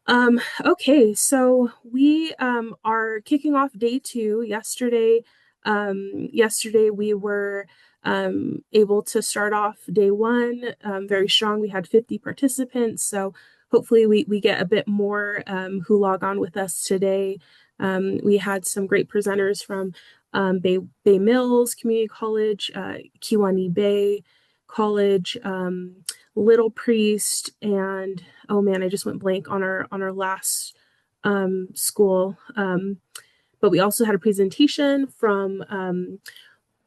Okay, so we are kicking off day two. Yesterday we were able to start off day one very strong. We had 50 participants, so hopefully we get a bit more who log on with us today. We had some great presenters from Bay Mills Community College, Kiwani Bay College, Little Priest, and oh man, I just went blank on our last school. But we also had a presentation from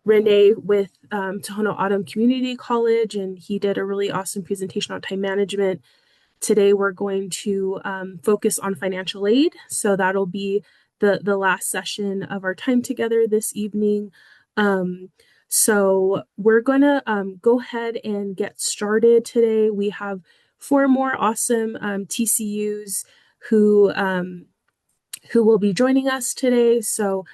Renee with Tohono Autumn Community College, and he did a really awesome presentation on time management. Today we're going to focus on financial aid, so that'll be the last session of our time together this evening. So we're going to go ahead and get started today. We have four more awesome TCUs who who will be joining us today. So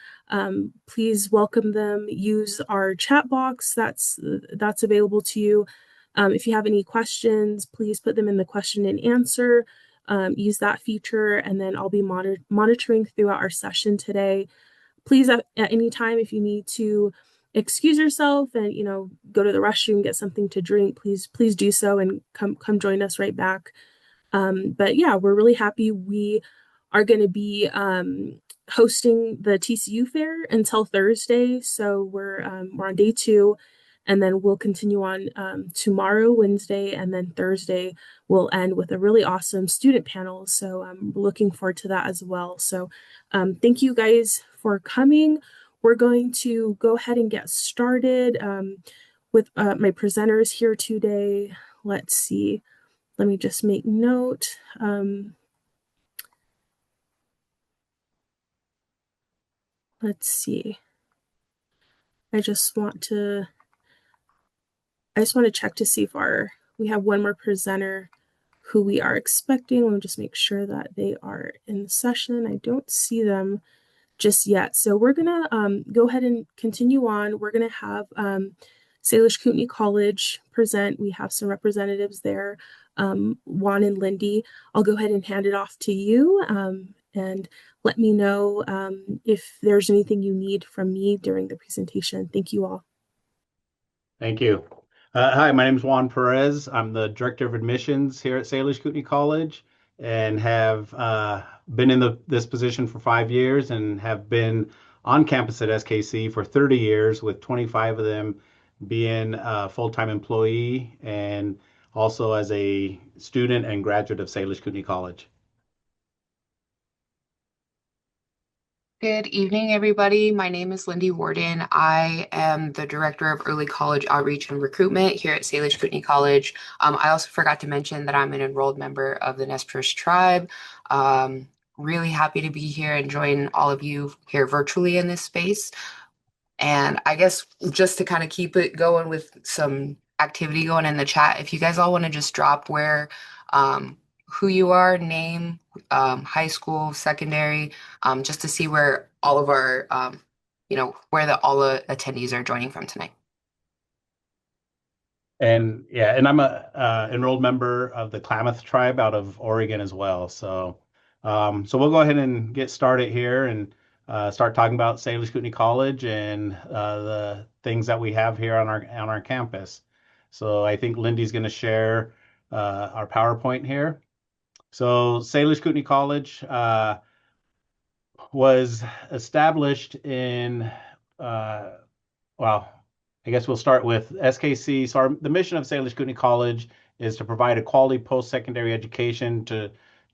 please welcome them. Use our chat box that's available to you. If you have any questions, please put them in the question and answer. Use that feature, and then I'll be monitoring throughout our session today. Please, at any time, if you need to excuse yourself and go to the restroom, get something to drink, please do so and come join us right back. But yeah, we're really happy. We are going to be hosting the TCU fair until Thursday, so we're on day two, and then we'll continue on tomorrow, Wednesday, and then Thursday we'll end with a really awesome student panel. So I'm looking forward to that as well. So thank you guys for coming. We're going to go ahead and get started with my presenters here today. Let's see. Let me just make note. Let's see. I just want to check to see if we have one more presenter who we are expecting. Let me just make sure that they are in session. I don't see them just yet. So we're gonna go ahead and continue on. We're gonna have Salish Kootenai College present. We have some representatives there, Juan and Lindy. I'll go ahead and hand it off to you and let me know if there's anything you need from me during the presentation. Thank you all. Thank you. Hi, my name is Juan Perez. I'm the Director of Admissions here at Salish Kootenai College and have been in this position for 5 years and have been on campus at SKC for 30 years, with 25 of them being a full-time employee and also as a student and graduate of Salish Kootenai College. Good evening, everybody. My name is Lindy Warden. I am the Director of Early College Outreach and Recruitment here at Salish Kootenai College. I also forgot to mention that I'm an enrolled member of the Nez Perce Tribe. Really happy to be here and join all of you here virtually in this space. And I guess just to kind of keep it going with some activity going in the chat, if you guys all want to just drop who you are, name, high school, secondary, just to see where all of our, all the attendees are joining from tonight. And yeah, and I'm a enrolled member of the Klamath Tribe out of Oregon as well. So we'll go ahead and get started here and start talking about Salish Kootenai College and the things that we have here on our campus. So I think Lindy's going to share our PowerPoint here. So Salish Kootenai College was established in well, I guess we'll start with SKC. So the mission of Salish Kootenai College is to provide a quality post-secondary education to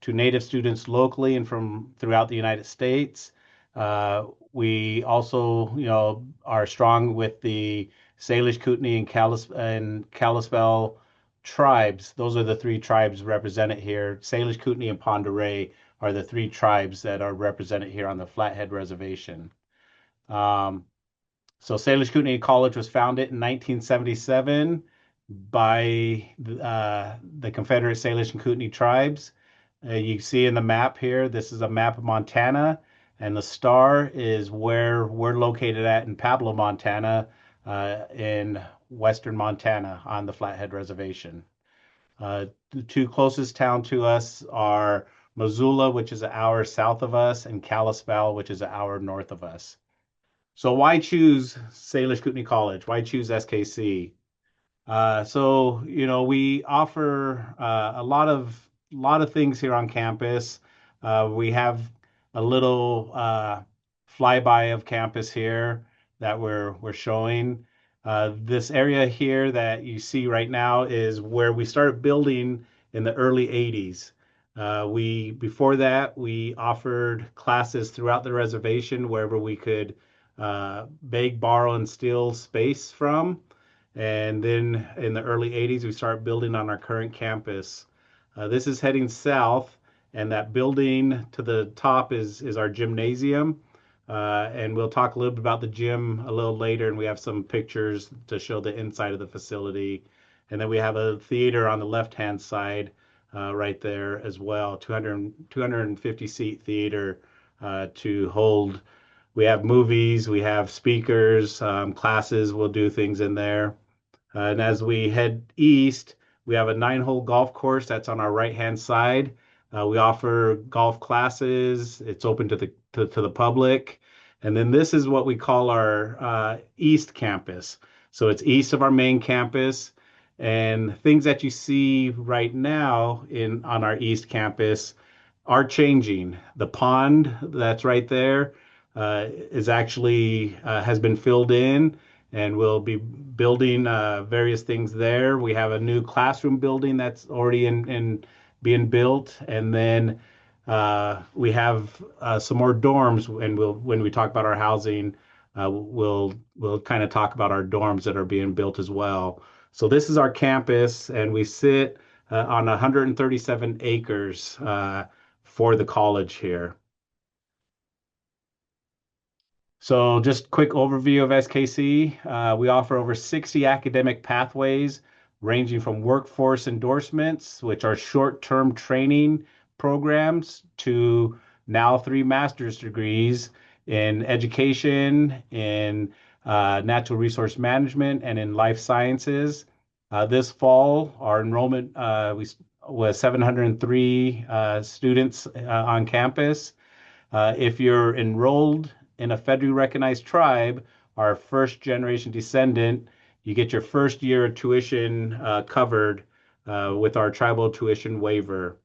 Native students locally and from throughout the United States. We also, are strong with the Salish, Kootenai, and Kalispel tribes. Those are the three tribes represented here. Salish, Kootenai, and Pend Oreille are the three tribes that are represented here on the Flathead Reservation. So Salish Kootenai College was founded in 1977 by the Confederate Salish and Kootenai tribes. You see in the map here, this is a map of Montana, and the star is where we're located at in Pablo, Montana, in western Montana on the Flathead Reservation. The two closest towns to us are Missoula, which is an hour south of us, and Kalispell, which is an hour north of us. So why choose Salish Kootenai College? Why choose SKC? We offer a lot of things here on campus. We have a little flyby of campus here that we're showing. This area here that you see right now is where we started building in the early 80s. We before that we offered classes throughout the reservation wherever we could beg, borrow, and steal space from. And then in the early 80s, we started building on our current campus. This is heading south, and that building to the top is our gymnasium. And we'll talk a little bit about the gym a little later, and we have some pictures to show the inside of the facility. And then we have a theater on the left-hand side right there as well, 250 seat theater to hold. We have movies, we have speakers, classes, we'll do things in there. And as we head east, we have a 9-hole golf course that's on our right-hand side. We offer golf classes. It's open to the public. And then this is what we call our East Campus. So it's east of our main campus. And things that you see right now on our East Campus are changing. The pond that's right there is actually has been filled in, and we'll be building various things there. We have a new classroom building that's already in being built, and then we have some more dorms. And when we talk about our housing, we'll kind of talk about our dorms that are being built as well. So this is our campus, and we sit on 137 acres for the college here. So just quick overview of SKC. We offer over 60 academic pathways ranging from workforce endorsements, which are short-term training programs, to now 3 master's degrees in education, in natural resource management, and in life sciences. This fall, our enrollment was 703 students on campus. If you're enrolled in a federally recognized tribe, our first generation descendant, you get your first year of tuition covered with our tribal tuition waiver.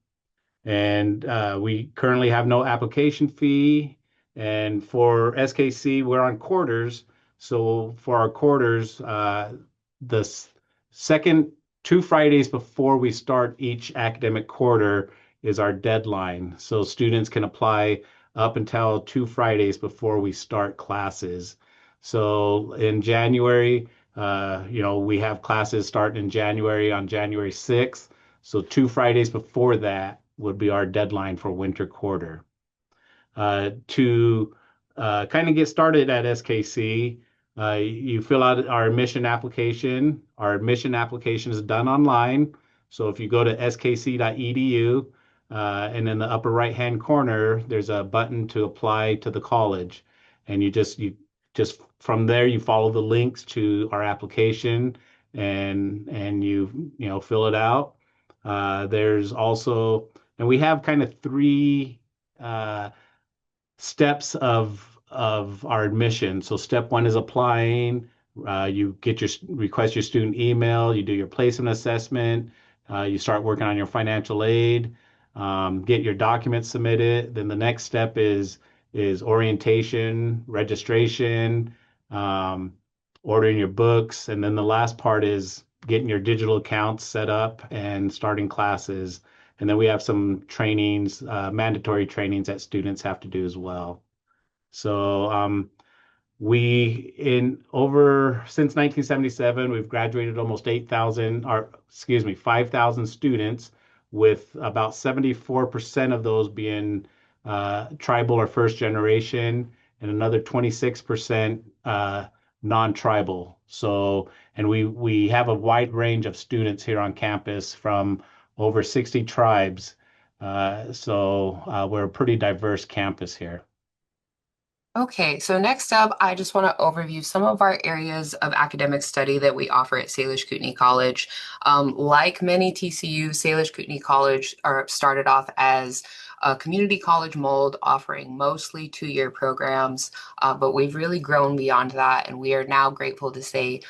And we currently have no application fee. And for SKC, we're on quarters. So for our quarters, the second 2 Fridays before we start each academic quarter is our deadline. So students can apply up until 2 Fridays before we start classes. So in January, we have classes starting in January on January 6th. So 2 Fridays before that would be our deadline for winter quarter. To kind of get started at SKC, you fill out our admission application. Our admission application is done online. So if you go to skc.edu, and in the upper right-hand corner, there's a button to apply to the college. And you just from there, you follow the links to our application, and you fill it out. There's also, and we have kind of 3 steps of our admission. So step 1 is applying. You request your student email, you do your placement assessment, you start working on your financial aid, get your documents submitted. Then the next step is orientation, registration, ordering your books, and then the last part is getting your digital accounts set up and starting classes. And then we have some trainings, mandatory trainings that students have to do as well. So since 1977, we've graduated almost 5,000 students, with about 74% of those being tribal or first generation, and another 26% non-tribal. So, and we have a wide range of students here on campus from over 60 tribes. We're a pretty diverse campus here. Okay, so next up, I just want to overview some of our areas of academic study that we offer at Salish Kootenai College. Like many TCUs, Salish Kootenai College started off as a community college mold offering mostly 2-year programs, but we've really grown beyond that, and we are now grateful to say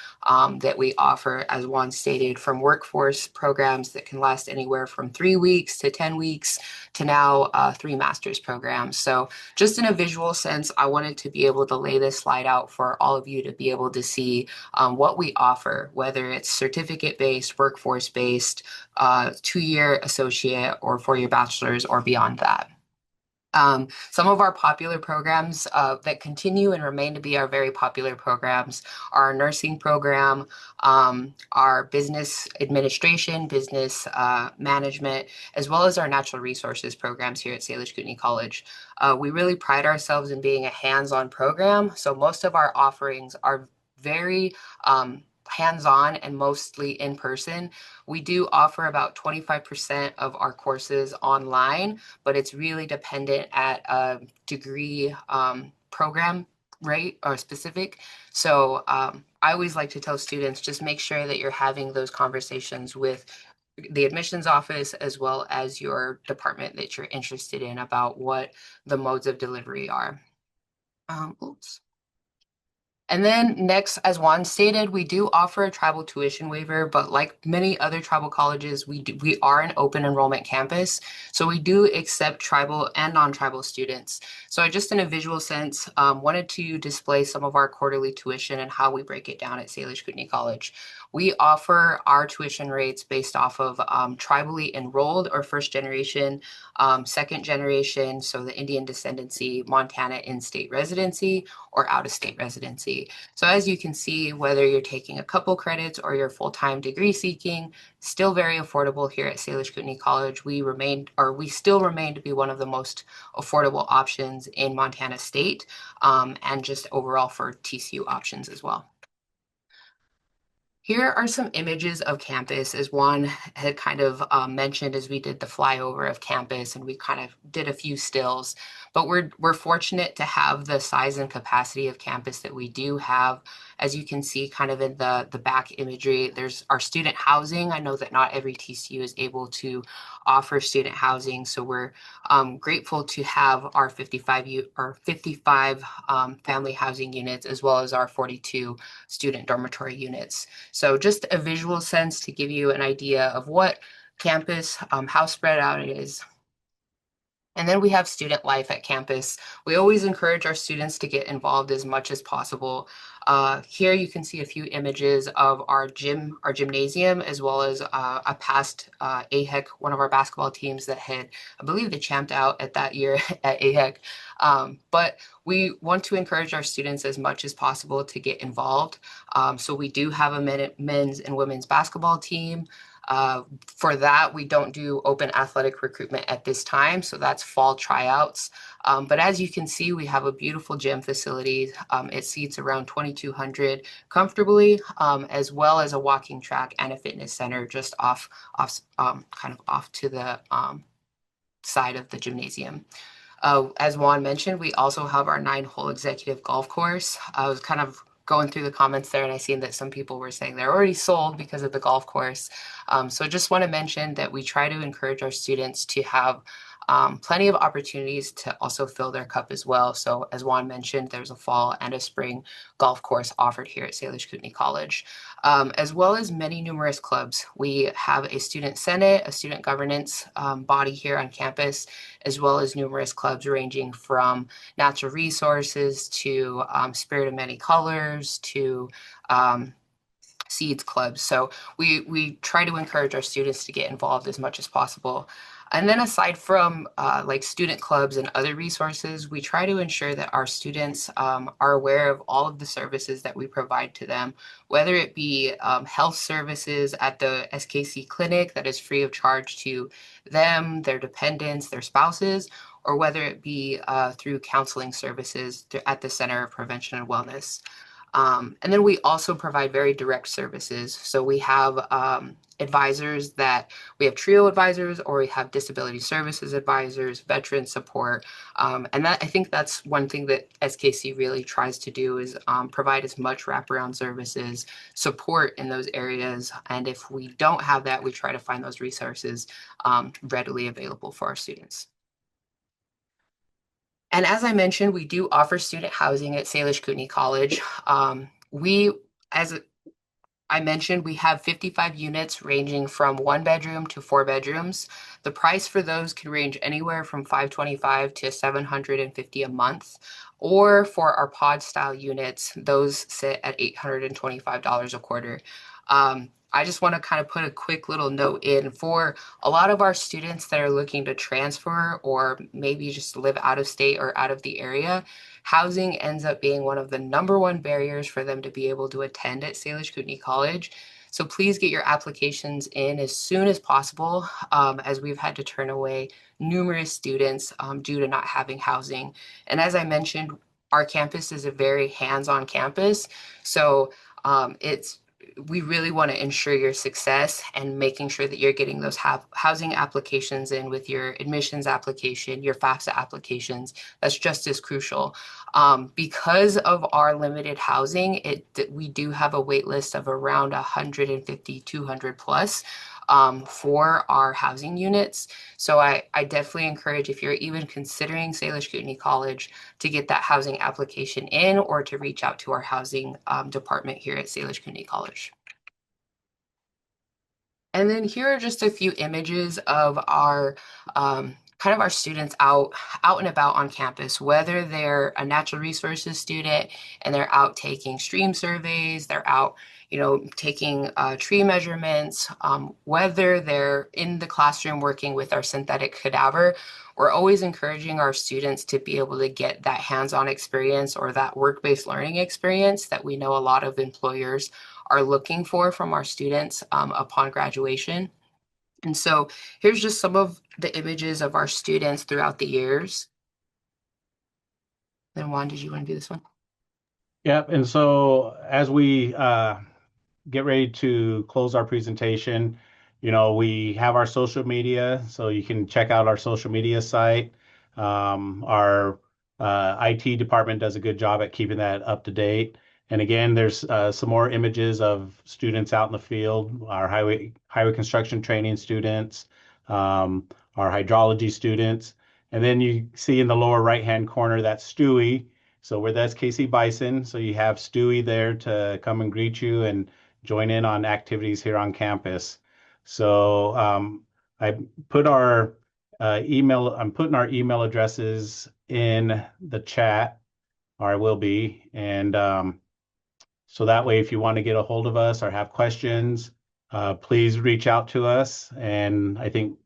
that we offer, as Juan stated, from workforce programs that can last anywhere from 3 weeks to 10 weeks to now 3 master's programs. So just in a visual sense, I wanted to be able to lay this slide out for all of you to be able to see what we offer, whether it's certificate-based, workforce-based, 2-year associate, or 4-year bachelor's or beyond that. Some of our popular programs that continue and remain to be our very popular programs are our nursing program, our business administration, business management, as well as our natural resources programs here at Salish Kootenai College. We really pride ourselves in being a hands-on program, so most of our offerings are very hands-on and mostly in person. We do offer about 25% of our courses online, but it's really dependent at a degree program, right, or specific. So I always like to tell students, just make sure that you're having those conversations with the admissions office as well as your department that you're interested in about what the modes of delivery are. Oops. And then next, as Juan stated, we do offer a tribal tuition waiver, but like many other tribal colleges, we are an open enrollment campus. So we do accept tribal and non-tribal students. So I just in a visual sense, wanted to display some of our quarterly tuition and how we break it down at Salish Kootenai College. We offer our tuition rates based off of tribally enrolled or first generation, second generation, so the Indian descendancy, Montana in-state residency, or out-of-state residency. So as you can see, whether you're taking a couple credits or you're full-time degree seeking, still very affordable here at Salish Kootenai College. We still remain to be one of the most affordable options in Montana State, and just overall for TCU options as well. Here are some images of campus, as Juan had kind of mentioned as we did the flyover of campus, and we kind of did a few stills. But we're fortunate to have the size and capacity of campus that we do have. As you can see kind of in the back imagery, there's our student housing. I know that not every TCU is able to offer student housing, so we're grateful to have our 55 family housing units as well as our 42 student dormitory units. So just a visual sense to give you an idea of what campus, how spread out it is. And then we have student life at campus. We always encourage our students to get involved as much as possible. Here you can see a few images of our gymnasium, as well as a past AHEC, one of our basketball teams that had, I believe, they champed out at that year at AHEC. But we want to encourage our students as much as possible to get involved. So we do have a men's and women's basketball team. For that, we don't do open athletic recruitment at this time, so that's fall tryouts. But as you can see, we have a beautiful gym facility. It seats around 2,200 comfortably, as well as a walking track and a fitness center just kind of off to the side of the gymnasium. As Juan mentioned, we also have our 9-hole executive golf course. I was kind of going through the comments there, and I seen that some people were saying they're already sold because of the golf course. So I just want to mention that we try to encourage our students to have plenty of opportunities to also fill their cup as well. So as Juan mentioned, there's a fall and a spring golf course offered here at Salish Kootenai College, as well as many numerous clubs. We have a student senate, a student governance body here on campus, as well as numerous clubs ranging from natural resources to Spirit of Many Colors to Seeds clubs. So we try to encourage our students to get involved as much as possible. And then aside from like student clubs and other resources, we try to ensure that our students are aware of all of the services that we provide to them, whether it be health services at the SKC clinic that is free of charge to them, their dependents, their spouses, or whether it be through counseling services at the Center of Prevention and Wellness. And then we also provide very direct services. So we have advisors we have TRIO advisors, or we have disability services advisors, veteran support. And I think that's one thing that SKC really tries to do is provide as much wraparound services, support in those areas. And if we don't have that, we try to find those resources readily available for our students. And as I mentioned, we do offer student housing at Salish Kootenai College. As I mentioned, we have 55 units ranging from 1 bedroom to 4 bedrooms. The price for those can range anywhere from $525 to $750 a month. Or for our pod style units, those sit at $825 a quarter. I just want to kind of put a quick little note in for a lot of our students that are looking to transfer or maybe just live out of state or out of the area. Housing ends up being one of the #1 barriers for them to be able to attend at Salish Kootenai College. So please get your applications in as soon as possible, as we've had to turn away numerous students due to not having housing. And as I mentioned, our campus is a very hands-on campus. So it's we really want to ensure your success and making sure that you're getting those housing applications in with your admissions application, your FAFSA applications. That's just as crucial. Because of our limited housing, we do have a wait list of around 150, 200 plus for our housing units. So I definitely encourage, if you're even considering Salish Kootenai College, to get that housing application in or to reach out to our housing department here at Salish Kootenai College. And then here are just a few images of our kind of our students out and about on campus, whether they're a natural resources student and they're out taking stream surveys, they're out, taking tree measurements, whether they're in the classroom working with our synthetic cadaver. We're always encouraging our students to be able to get that hands-on experience or that work-based learning experience that we know a lot of employers are looking for from our students upon graduation. And so here's just some of the images of our students throughout the years. Then Juan, did you want to do this one? Yep. And so as we get ready to close our presentation, we have our social media, so you can check out our social media site. Our IT department does a good job at keeping that up to date. And again, there's some more images of students out in the field, our highway construction training students, our hydrology students. And then you see in the lower right-hand corner, that's Stewie. So we're the SKC Bison. So you have Stewie there to come and greet you and join in on activities here on campus. So I put our I'm putting our email addresses in the chat, or I will be. And so that way, if you want to get a hold of us or have questions, please reach out to us. And I think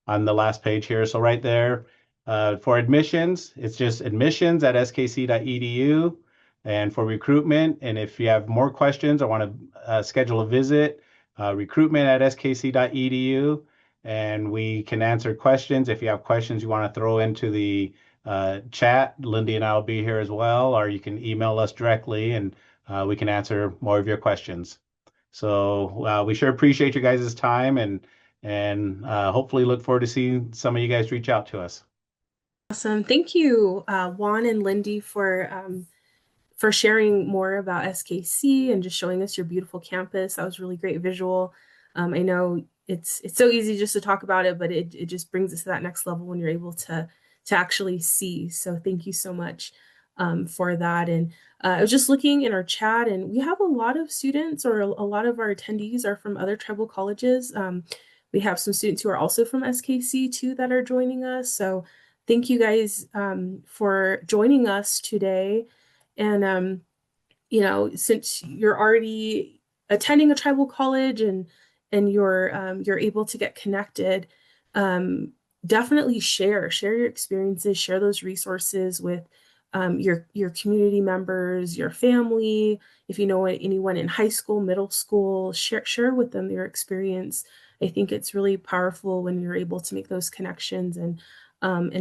on the last page here, so right there, for admissions, it's just admissions@skc.edu. And for recruitment, and if you have more questions or want to schedule a visit, recruitment@skc.edu. And we can answer questions. If you have questions you want to throw into the chat, Lindy and I will be here as well, or you can email us directly and we can answer more of your questions. So we sure appreciate you guys' time and hopefully look forward to seeing some of you guys reach out to us. Awesome. Thank you, Juan and Lindy, for sharing more about SKC and just showing us your beautiful campus. That was really great visual. I know it's so easy just to talk about it, but it just brings us to that next level when you're able to actually see. So thank you so much for that. And I was just looking in our chat, and we have a lot of students, or a lot of our attendees are from other tribal colleges. We have some students who are also from SKC too that are joining us. So thank you guys for joining us today. And since you're already attending a tribal college and you're able to get connected, definitely share your experiences, share those resources with your community members, your family. If you know anyone in high school, middle school, share with them your experience. I think it's really powerful when you're able to make those connections and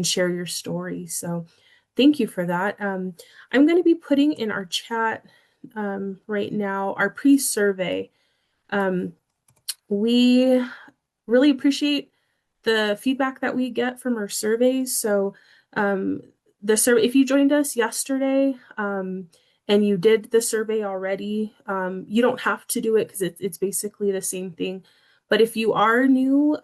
share your story. So thank you for that. I'm going to be putting in our chat right now our pre-survey. We really appreciate the feedback that we get from our surveys. So the survey, if you joined us yesterday and you did the survey already, you don't have to do it because it's basically the same thing. But if you are new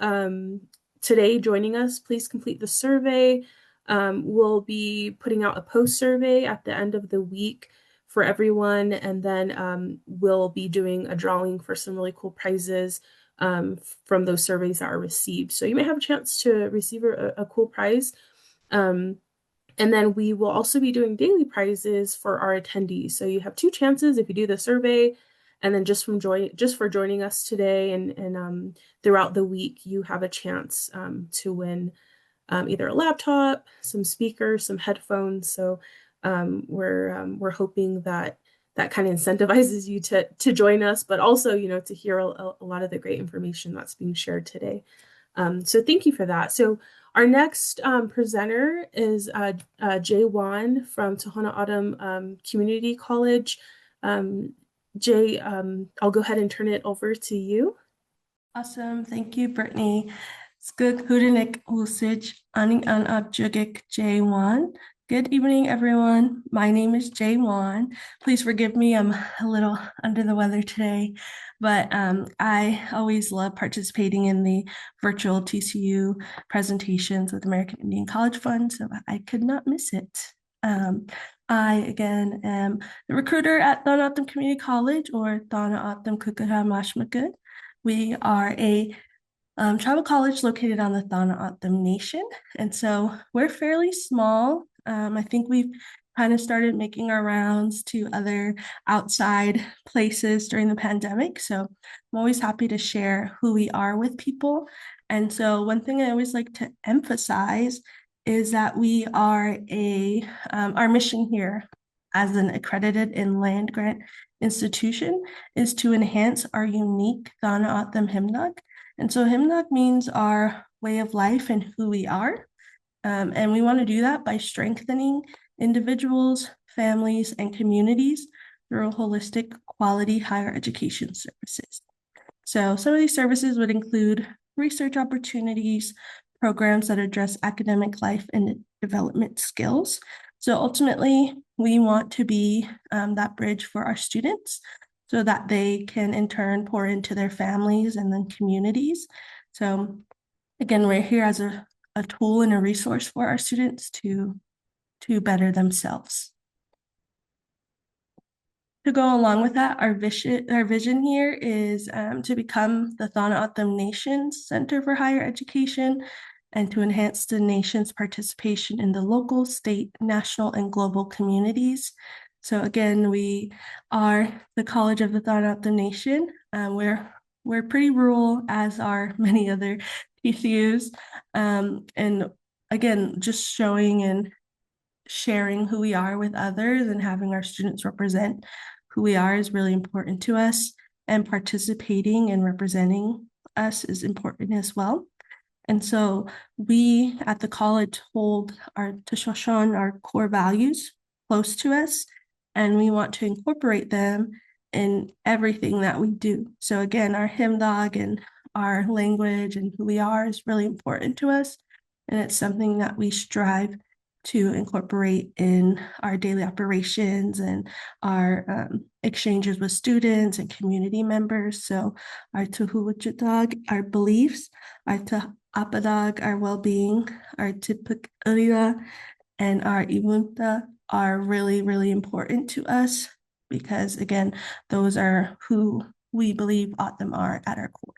today joining us, please complete the survey. We'll be putting out a post survey at the end of the week for everyone, and then we'll be doing a drawing for some really cool prizes from those surveys that are received. So you may have a chance to receive a cool prize. And then we will also be doing daily prizes for our attendees. So you have two chances if you do the survey, and then just for joining us today and throughout the week, you have a chance to win either a laptop, some speakers, some headphones. So we're hoping that that kind of incentivizes you to join us, but also, to hear a lot of the great information that's being shared today. So thank you for that. So our next presenter is Jay Wan from Tohono O'odham Community College. Jay, I'll go ahead and turn it over to you. Awesome. Thank you, Brittany. Skug Kootenai Usage Aning An Abjugik Jay Wan. Good evening, everyone. My name is Jay Wan. Please forgive me, I'm a little under the weather today, but I always love participating in the virtual TCU presentations with American Indian College Fund, so I could not miss it. I, again, am the recruiter at Tohono O'odham Community College, or Tohono O'odham Kukaha Mashmakut. We are a tribal college located on the Tohono O'odham Nation, and so we're fairly small. I think we've kind of started making our rounds to other outside places during the pandemic, so I'm always happy to share who we are with people. And so one thing I always like to emphasize is that we are our mission here as an accredited and land grant institution is to enhance our unique Tohono O'odham Himnog. And so Himnog means our way of life and who we are. And we want to do that by strengthening individuals, families, and communities through holistic quality higher education services. So some of these services would include research opportunities, programs that address academic life and development skills. So ultimately, we want to be that bridge for our students so that they can in turn pour into their families and then communities. So again, we're here as a tool and a resource for our students to better themselves. To go along with that, our vision here is to become the Tohono O'odham Nation's Center for Higher Education and to enhance the nation's participation in the local, state, national, and global communities. So again, we are the College of the Tohono O'odham Nation. We're pretty rural, as are many other TCUs. And again, just showing and sharing who we are with others and having our students represent who we are is really important to us, and participating and representing us is important as well. And so we at the college hold our Tashoshan, our core values, close to us, and we want to incorporate them in everything that we do. So again, our hymndog and our language and who we are is really important to us, and it's something that we strive to incorporate in our daily operations and our exchanges with students and community members. So our tuhuwachadag, our beliefs, our apadag, our well-being, our tipik and our iwunta are really, really important to us because, again, those are who we believe O'odham are at our core.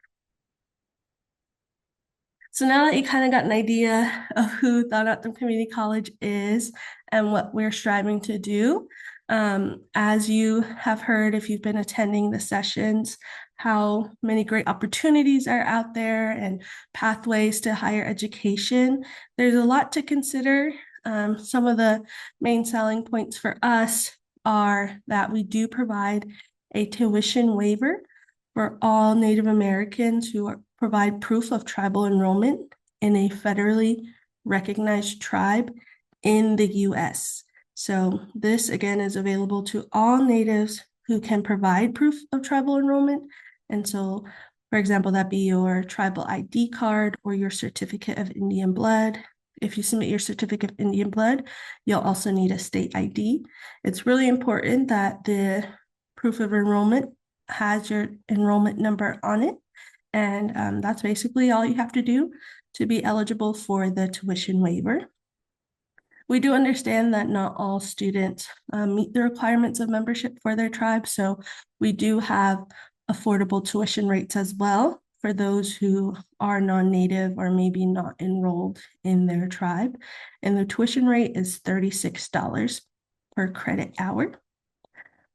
So now that you kind of got an idea of who Tohono O'odham Community College is and what we're striving to do, as you have heard if you've been attending the sessions, how many great opportunities are out there and pathways to higher education. There's a lot to consider. Some of the main selling points for us are that we do provide a tuition waiver for all Native Americans who provide proof of tribal enrollment in a federally recognized tribe in the US. So this again is available to all Natives who can provide proof of tribal enrollment. And so, for example, that'd be your tribal ID card or your certificate of Indian blood. If you submit your certificate of Indian blood, you'll also need a state ID. It's really important that the proof of enrollment has your enrollment number on it. And that's basically all you have to do to be eligible for the tuition waiver. we do understand that not all students meet the requirements of membership for their tribe. So we do have affordable tuition rates as well for those who are non-native or maybe not enrolled in their tribe. And the tuition rate is $36 per credit hour.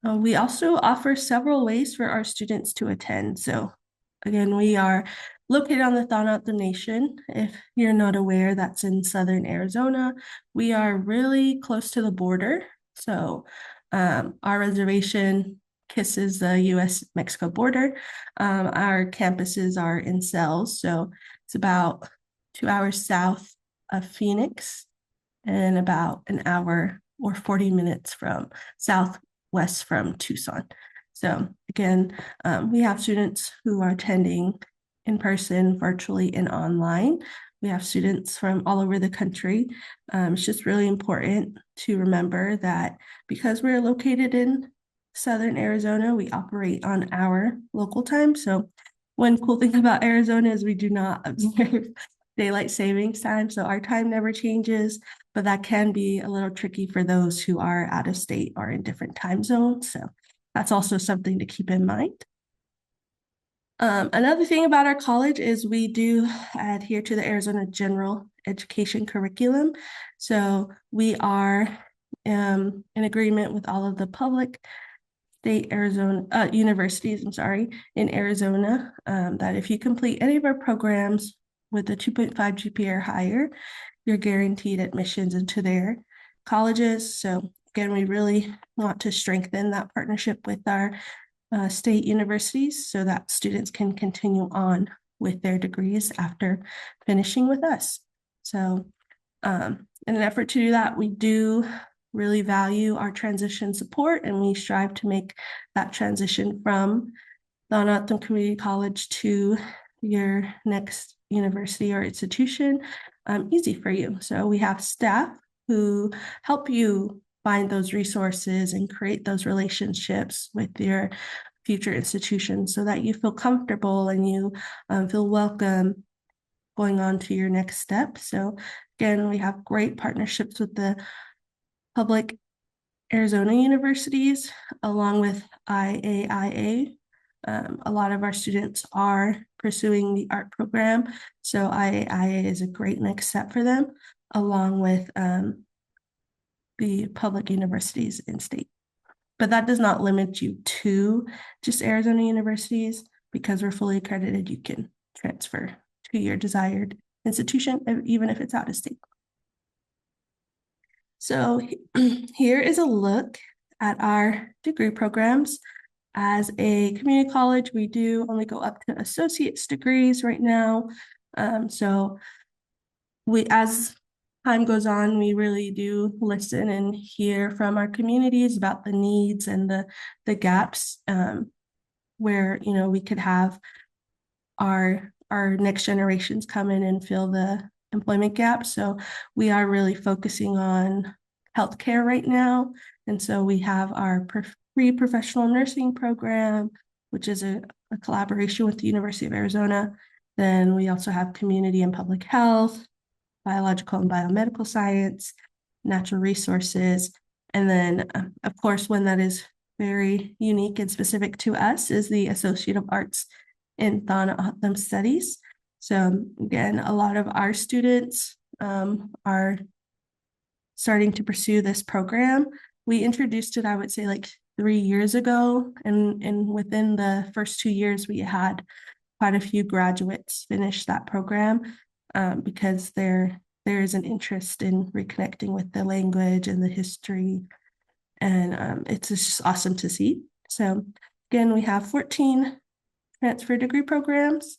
We also offer several ways for our students to attend. So again, we are located on the Tohono Nation. If you're not aware, that's in southern Arizona. We are really close to the border. So our reservation kisses the US-Mexico border. Our campuses are in cells. So it's about 2 hours south of Phoenix and about an hour or 40 minutes from southwest from Tucson. So again, we have students who are attending in person, virtually, and online. We have students from all over the country. It's just really important to remember that because we're located in southern Arizona, we operate on our local time. So one cool thing about Arizona is we do not observe daylight savings time. So our time never changes, but that can be a little tricky for those who are out of state or in different time zones. So that's also something to keep in mind. Another thing about our college is we do adhere to the Arizona General Education curriculum. So we are in agreement with all of the public state Arizona universities, in Arizona, that if you complete any of our programs with a 2.5 GPA or higher, you're guaranteed admissions into their colleges. So again, we really want to strengthen that partnership with our state universities so that students can continue on with their degrees after finishing with us. So in an effort to do that, we do really value our transition support, and we strive to make that transition from Tohono Community College to your next university or institution easy for you. So we have staff who help you find those resources and create those relationships with your future institutions so that you feel comfortable and you feel welcome going on to your next step. So again, we have great partnerships with the public Arizona universities along with IAIA. A lot of our students are pursuing the art program, so IAIA is a great next step for them, along with the public universities in state. But that does not limit you to just Arizona universities. Because we're fully accredited, you can transfer to your desired institution, even if it's out of state. So here is a look at our degree programs. As a community college, we do only go up to associate's degrees right now. So as time goes on, we really do listen and hear from our communities about the needs and the gaps where we could have our next generations come in and fill the employment gap. So we are really focusing on healthcare right now. And so we have our pre-professional nursing program, which is a collaboration with the University of Arizona. Then we also have community and public health, biological and biomedical science, natural resources. And then, of course, one that is very unique and specific to us is the Associate of Arts in Tohono Studies. So again, a lot of our students are starting to pursue this program. We introduced it, I would say, like 3 years ago, and within the first 2 years, we had quite a few graduates finish that program because there is an interest in reconnecting with the language and the history, and it's just awesome to see. So again, we have 14 transfer degree programs,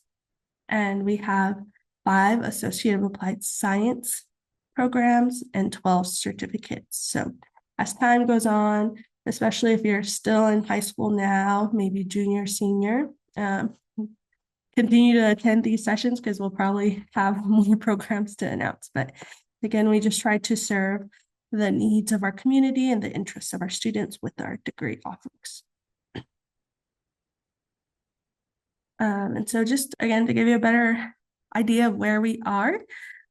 and we have 5 Associate of Applied Science programs and 12 certificates. So as time goes on, especially if you're still in high school now, maybe junior, senior, continue to attend these sessions because we'll probably have more programs to announce. But again, we just try to serve the needs of our community and the interests of our students with our degree offerings. And so just again, to give you a better idea of where we are,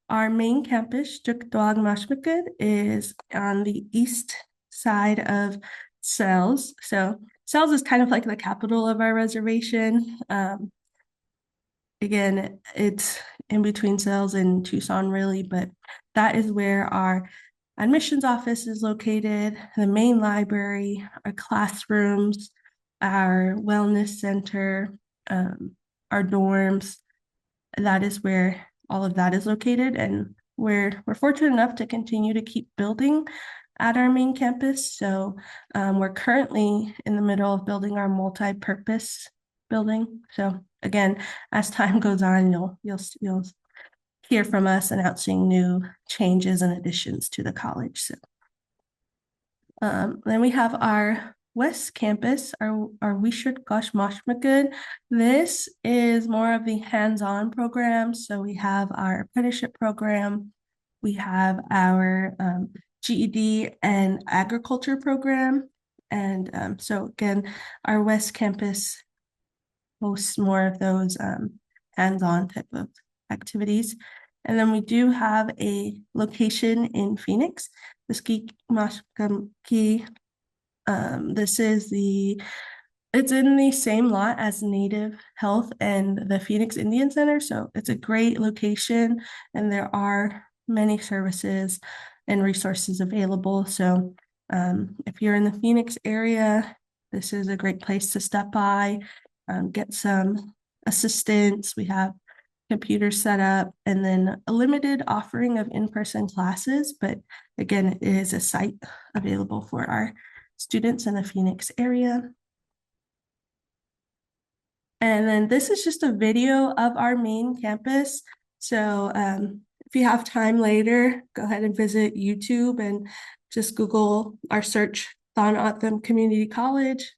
Our main campus, Jukdoag Mashmakud, is on the east side of Sells. So Sells is kind of like the capital of our reservation. Again, it's in between Sells and Tucson, really, but that is where our admissions office is located, the main library, our classrooms, our wellness center, our dorms. That is where all of that is located, and we're fortunate enough to continue to keep building at our main campus. So we're currently in the middle of building our multi-purpose building. So again, as time goes on, you'll hear from us announcing new changes and additions to the college. So then we have our West Campus, our Wishart Gosh Mashmakud. This is more of the hands-on program. So we have our apprenticeship program, we have our GED and agriculture program. And so again, our West Campus hosts more of those hands-on type of activities. And then we do have a location in Phoenix, the Ski Mashkamki. It's in the same lot as Native Health and the Phoenix Indian Center. So it's a great location, and there are many services and resources available. So if you're in the Phoenix area, this is a great place to stop by, get some assistance. We have computers set up, and then a limited offering of in-person classes. But again, it is a site available for our students in the Phoenix area. And then this is just a video of our main campus. So if you have time later, go ahead and visit YouTube and just Google our search Tohono Community College,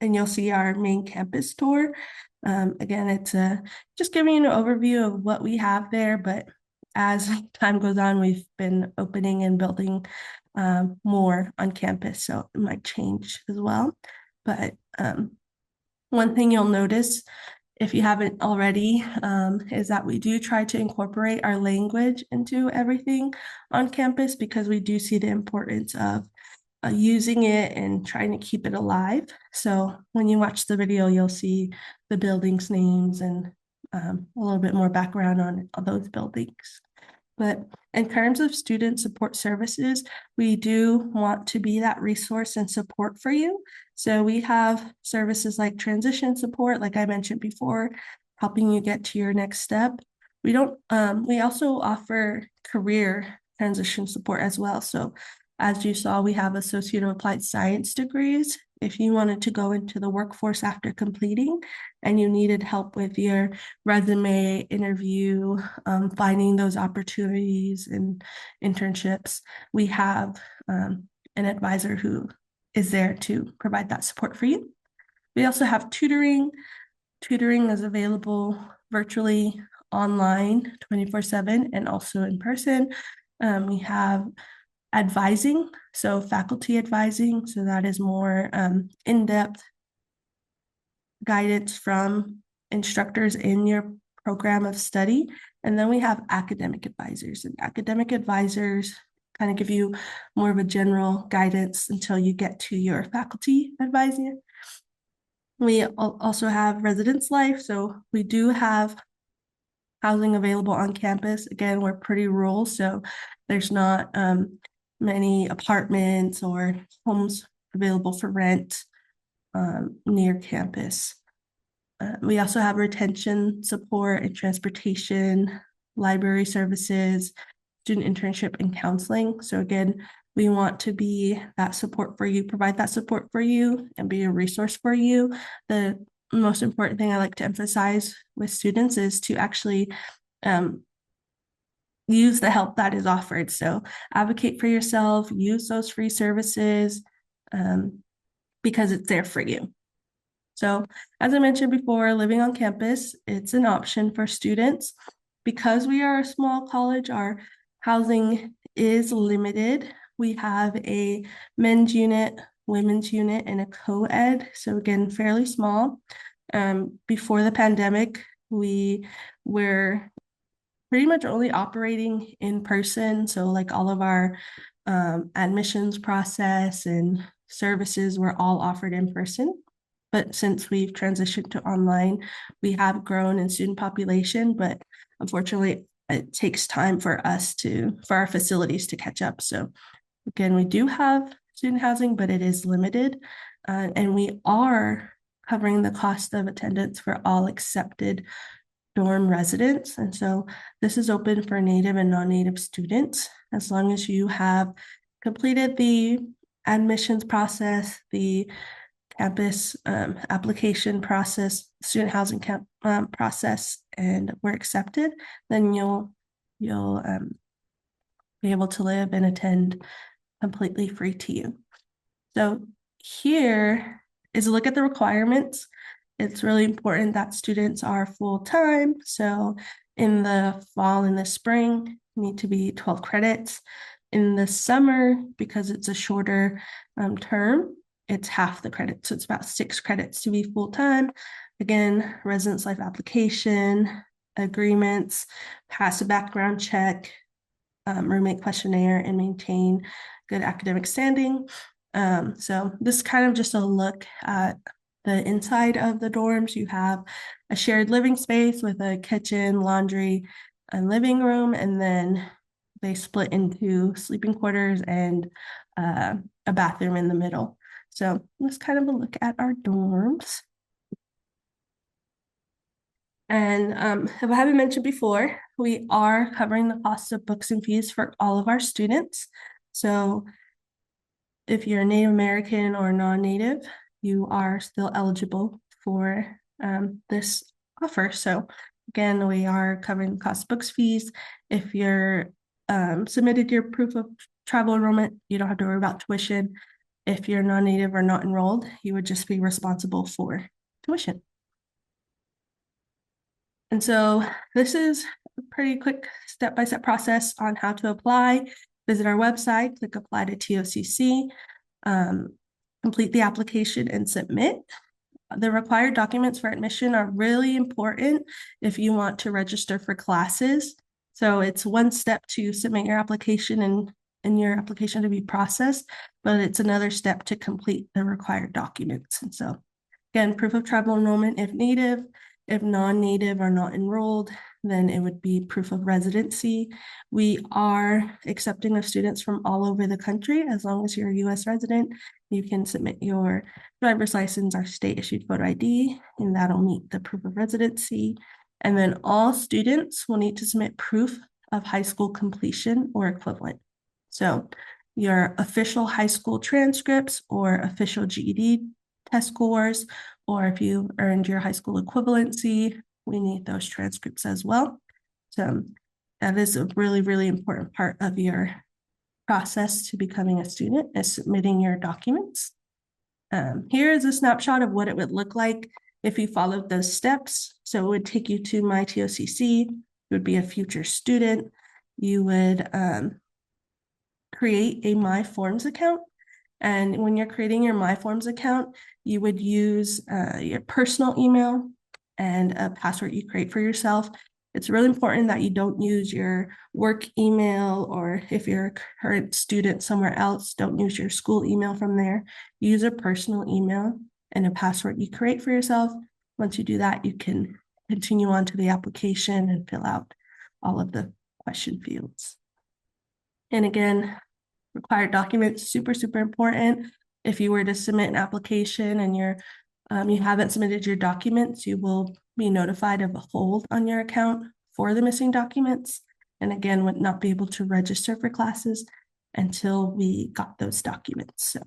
and you'll see our main campus tour. Again, it's just giving you an overview of what we have there, but as time goes on, we've been opening and building more on campus, so it might change as well. But one thing you'll notice, if you haven't already, is that we do try to incorporate our language into everything on campus, because we do see the importance of using it and trying to keep it alive. So when you watch the video, you'll see the buildings' names and a little bit more background on those buildings. But in terms of student support services, we do want to be that resource and support for you. So we have services like transition support, like I mentioned before, helping you get to your next step. We also offer career transition support as well. So as you saw, we have Associate of Applied Science degrees. If you wanted to go into the workforce after completing and you needed help with your resume, interview, finding those opportunities and internships, we have an advisor who is there to provide that support for you. We also have tutoring. Tutoring is available virtually, online, 24/7, and also in person. We have advising, so faculty advising, so that is more in-depth guidance from instructors in your program of study. And then we have academic advisors, and academic advisors kind of give you more of a general guidance until you get to your faculty advisor. We also have residence life, so we do have housing available on campus. Again, we're pretty rural, so there's not many apartments or homes available for rent near campus. We also have retention support and transportation, library services, student internship, and counseling. So again, we want to be that support for you, provide that support for you, and be a resource for you. The most important thing I like to emphasize with students is to actually use the help that is offered. So advocate for yourself, use those free services because it's there for you. So as I mentioned before, living on campus, it's an option for students. Because we are a small college, our housing is limited. We have a men's unit, women's unit, and a co-ed. So again, fairly small. Before the pandemic, we were pretty much only operating in person. So like all of our admissions process and services were all offered in person. But since we've transitioned to online, we have grown in student population, but unfortunately, it takes time for our facilities to catch up. So again, we do have student housing, but it is limited. And we are covering the cost of attendance for all accepted dorm residents. And so this is open for Native and non-Native students, as long as you have completed the admissions process, the campus application process, student housing process, and were accepted, then you'll be able to live and attend completely free to you. So here is a look at the requirements. It's really important that students are full-time. So in the fall and the spring, need to be 12 credits. In the summer, because it's a shorter term, it's half the credit. So it's about 6 credits to be full-time. Again, residence life application, agreements, pass a background check, roommate questionnaire, and maintain good academic standing. So this is kind of just a look at the inside of the dorms. You have a shared living space with a kitchen, laundry, and living room, and then they split into sleeping quarters and a bathroom in the middle. So let's kind of a look at our dorms. And if I haven't mentioned before, we are covering the cost of books and fees for all of our students. So if you're Native American or non-Native, you are still eligible for this offer. So again, we are covering the cost of books, fees. If you're submitted your proof of travel enrollment, you don't have to worry about tuition. If you're non-Native or not enrolled, you would just be responsible for tuition. And so this is a pretty quick step-by-step process on how to apply. Visit our website, click apply to TOCC, complete the application and submit. The required documents for admission are really important if you want to register for classes. So it's one step to submit your application and your application to be processed, but it's another step to complete the required documents. And so again, proof of travel enrollment if Native. If non-Native or not enrolled, then it would be proof of residency. We are accepting of students from all over the country. As long as you're a U.S. resident, you can submit your driver's license or state issued photo ID, and that'll meet the proof of residency. And then all students will need to submit proof of high school completion or equivalent. So your official high school transcripts or official GED test scores, or if you earned your high school equivalency, we need those transcripts as well. So that is a really, really important part of your process to becoming a student, is submitting your documents. Here is a snapshot of what it would look like if you followed those steps. So it would take you to My TOCC. You would be a future student. You would create a My Forms account. And when you're creating your My Forms account, you would use your personal email and a password you create for yourself. It's really important that you don't use your work email, or if you're a current student somewhere else, don't use your school email from there. Use a personal email and a password you create for yourself. Once you do that, you can continue on to the application and fill out all of the question fields. And again, required documents, super, super important. If you were to submit an application and you haven't submitted your documents, you will be notified of a hold on your account for the missing documents. And again, would not be able to register for classes until we got those documents. So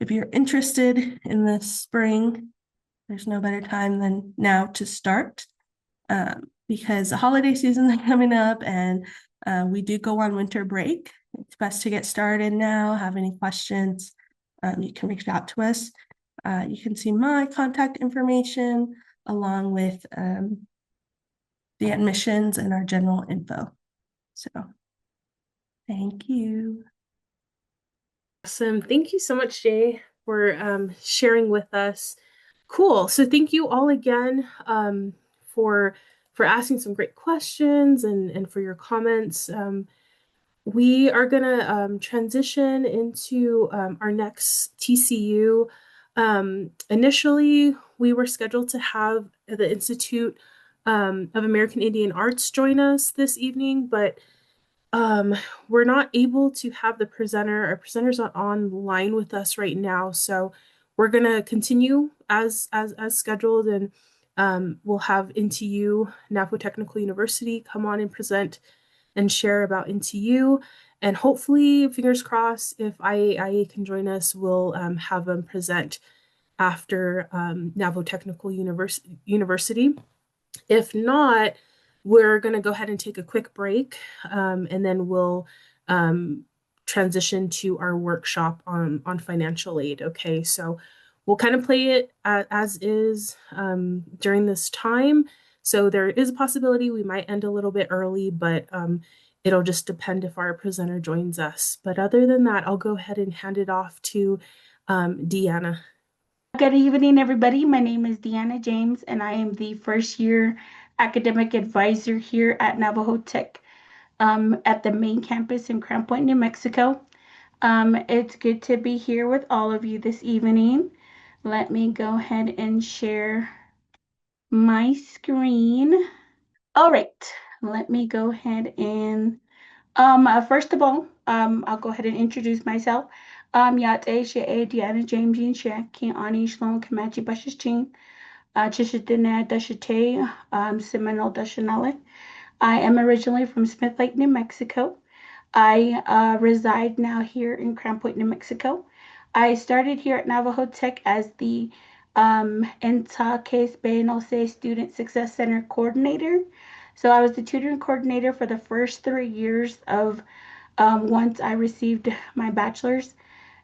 if you're interested in the spring, there's no better time than now to start, because the holiday season is coming up and we do go on winter break. It's best to get started now. Have any questions, you can reach out to us. You can see my contact information along with the admissions and our general info. So thank you. Awesome. Thank you so much, Jay, for sharing with us. Cool. So thank you all again for asking some great questions and for your comments. We are going to transition into our next TCU. Initially, we were scheduled to have the Institute of American Indian Arts join us this evening, but we're not able to have the presenter. Our presenter's not online with us right now, so we're gonna continue as scheduled, and we'll have NTU Navajo Technical University come on and present and share about NTU. And hopefully, fingers crossed, if IAIA can join us, we'll have them present after Navajo Technical University. If not, we're going to go ahead and take a quick break, and then we'll transition to our workshop on financial aid. Okay, so we'll kind of play it as is during this time. So there is a possibility we might end a little bit early, but it'll just depend if our presenter joins us. But other than that, I'll go ahead and hand it off to Deanna. Good evening, everybody. My name is Deanna James, and I am the first year academic advisor here at Navajo Tech at the main campus in Crown Point, New Mexico. It's good to be here with all of you this evening. Let me go ahead and share my screen. All right, let me go ahead and first of all, I'll go ahead and introduce myself. Yate She'e Deanna James Yin She Ki Ani Shlon Kamachi Bashichin Chishitine Dashite Seminole Dashanale. I am originally from Smith Lake, New Mexico. I reside now here in Crown Point, New Mexico. I started here at Navajo Tech as the Enta Case Benose Student Success Center Coordinator. So I was the tutoring coordinator for the first 3 years of once I received my bachelor's,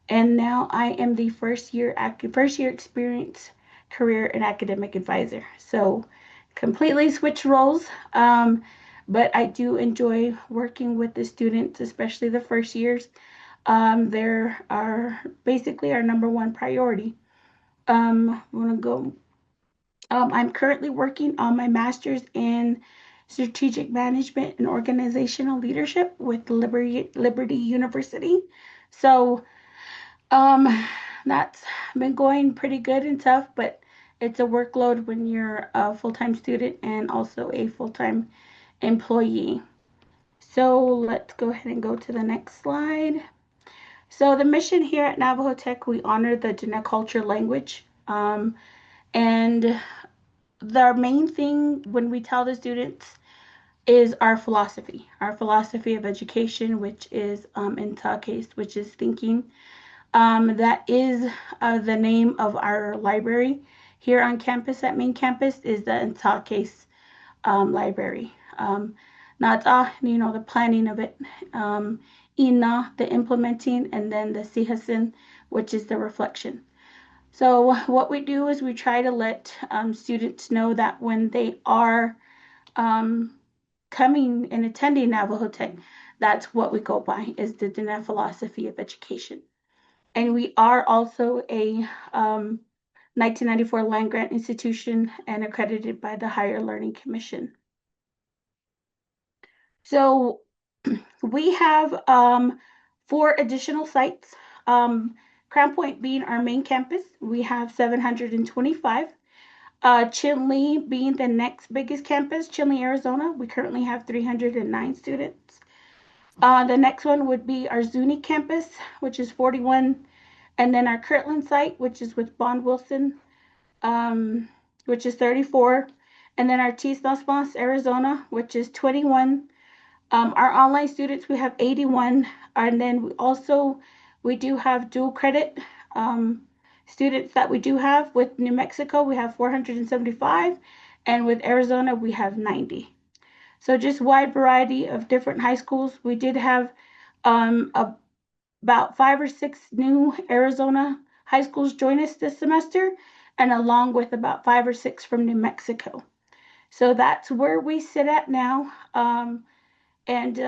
and now I am the first year experience career and academic advisor. So completely switched roles, but I do enjoy working with the students, especially the first years. They are basically our number one priority. I'm gonna go. I'm currently working on my master's in strategic management and organizational leadership with Liberty University. So that's been going pretty good and tough, but it's a workload when you're a full-time student and also a full-time employee. So let's go ahead and go to the next slide. So the mission here at Navajo Tech, we honor the Diné culture language. And the main thing when we tell the students is our philosophy of education, which is in ta case, which is thinking. That is the name of our library here on campus. At main campus is the Nta case library. Nata, the planning of it. Ina, the implementing, and then the Sihasin, which is the reflection. So what we do is we try to let students know that when they are coming and attending Navajo Tech, that's what we go by, is the Diné philosophy of education. And we are also a 1994 land grant institution and accredited by the Higher Learning Commission. So we have 4 additional sites. Crown Point being our main campus, we have 725. Chinle being the next biggest campus, Chinle, Arizona, we currently have 309 students. The next one would be our Zuni campus, which is 41. And then our Kirtland site, which is with Bond Wilson, which is 34. And then our Tisnos, Arizona, which is 21. Our online students, we have 81. And then we do have dual credit students that we do have. With New Mexico, we have 475. And with Arizona, we have 90. So just wide variety of different high schools. We did have about 5 or 6 new Arizona high schools join us this semester, and along with about 5 or 6 from New Mexico. So that's where we sit at now. And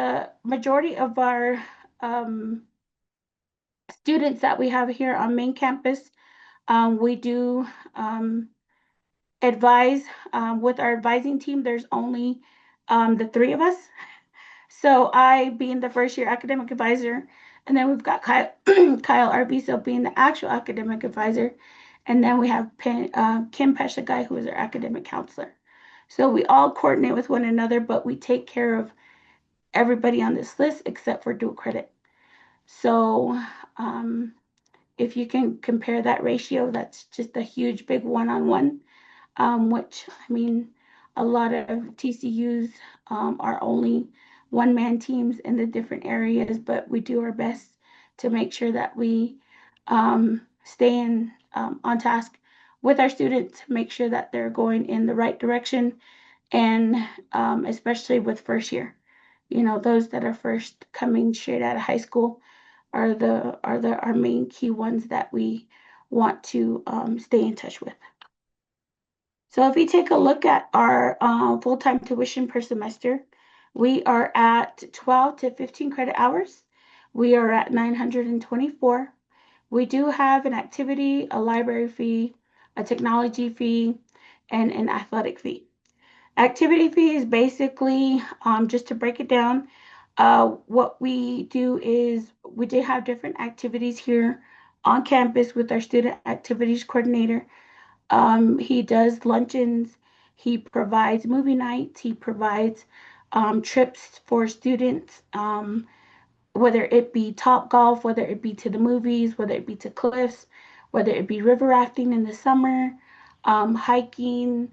majority of our students that we have here on main campus, we do advise with our advising team. There's only the three of us. So I being the first year academic advisor, and then we've got Kyle, Kyle Arbizo being the actual academic advisor, and then we have Kim Peshagai, who is our academic counselor. So we all coordinate with one another, but we take care of everybody on this list except for dual credit. So if you can compare that ratio, that's just a huge big one-on-one, which I mean, a lot of TCUs are only one-man teams in the different areas, but we do our best to make sure that we stay on task with our students, make sure that they're going in the right direction, and especially with first year. You know, those that are first coming straight out of high school are our main key ones that we want to stay in touch with. So if you take a look at our full-time tuition per semester, we are at 12 to 15 credit hours. We are at 924. We do have an activity, a library fee, a technology fee, and an athletic fee. Activity fee is basically, just to break it down, what we do is we do have different activities here on campus with our student activities coordinator. He does luncheons, he provides movie nights, he provides trips for students, whether it be Top Golf, whether it be to the movies, whether it be to cliffs, whether it be river rafting in the summer, hiking.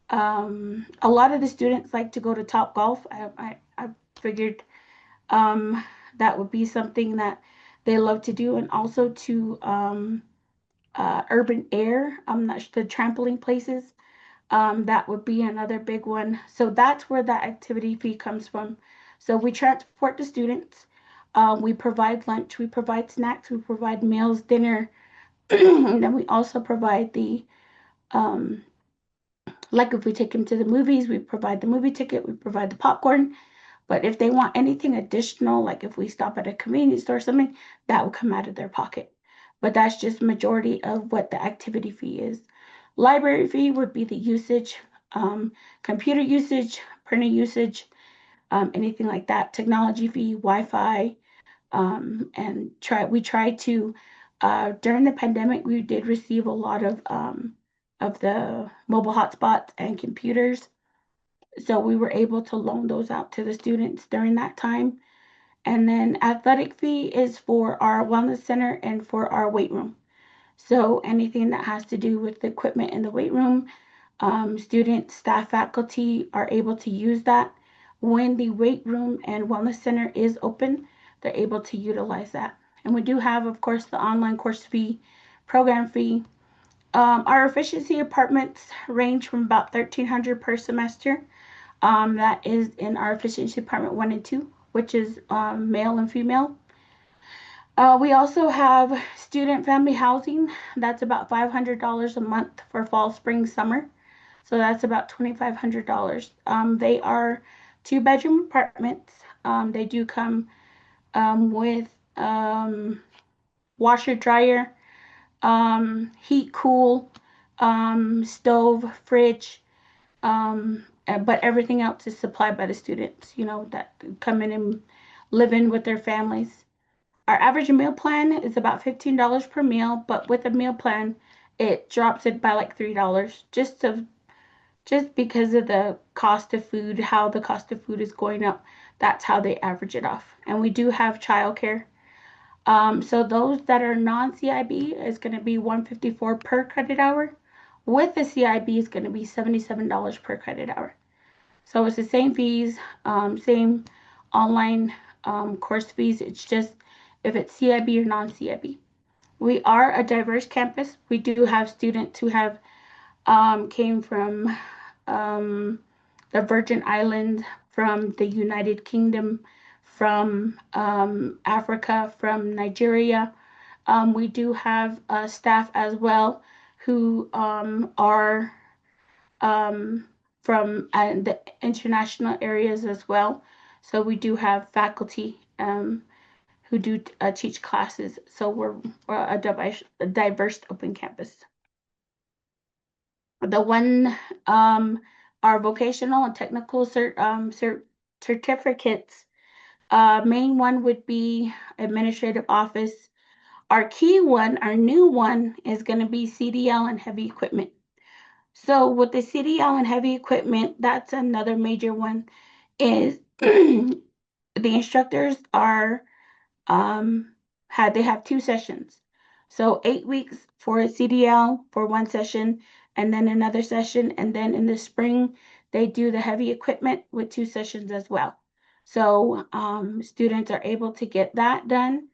A lot of the students like to go to Top Golf. I figured that would be something that they love to do, and also to urban air. I'm not sure, the trampoline places. That would be another big one. So that's where that activity fee comes from. So we transport the students. We provide lunch, we provide snacks, we provide meals, dinner, and then we also provide the um, like if we take them to the movies, we provide the movie ticket, we provide the popcorn. But if they want anything additional, like if we stop at a convenience store or something, that will come out of their pocket. But that's just majority of what the activity fee is. Library fee would be the usage, computer usage, printer usage, anything like that. Technology fee, Wi-Fi, and we try to during the pandemic we did receive a lot of the mobile hotspots and computers, so we were able to loan those out to the students during that time. And then athletic fee is for our wellness center and for our weight room. So anything that has to do with the equipment in the weight room, students, staff, faculty are able to use that. When the weight room and wellness center is open, they're able to utilize that. And we do have, of course, the online course fee, program fee. Our efficiency apartments range from about $1,300 per semester. That is in our efficiency department 1 and 2, which is male and female. We also have student family housing. That's about $500 a month for fall, spring, summer. So that's about $2,500. They are 2-bedroom apartments. They do come with washer, dryer, heat, cool, stove, fridge, but everything else is supplied by the students, you know, that come in and live in with their families. Our average meal plan is about $15 per meal, but with a meal plan, it drops it by like $3 just because of the cost of food, how the cost of food is going up. That's how they average it off. And we do have childcare. So those that are non-CIB is going to be $154 per credit hour. With the CIB is going to be $77 per credit hour. So it's the same fees, same online course fees. It's just if it's CIB or non-CIB. We are a diverse campus. We do have students who have came from the Virgin Islands, from the United Kingdom, from Africa, from Nigeria. We do have staff as well who are from the international areas as well. So we do have faculty who do teach classes. So we're a diverse open campus. The one, our vocational and technical certificates, main one would be administrative office. Our key one, our new one, is going to be CDL and heavy equipment. So with the CDL and heavy equipment, that's another major one, is the instructors are they have 2 sessions. So 8 weeks for a CDL for one session, and then another session, and then in the spring they do the heavy equipment with 2 sessions as well. So students are able to get that done.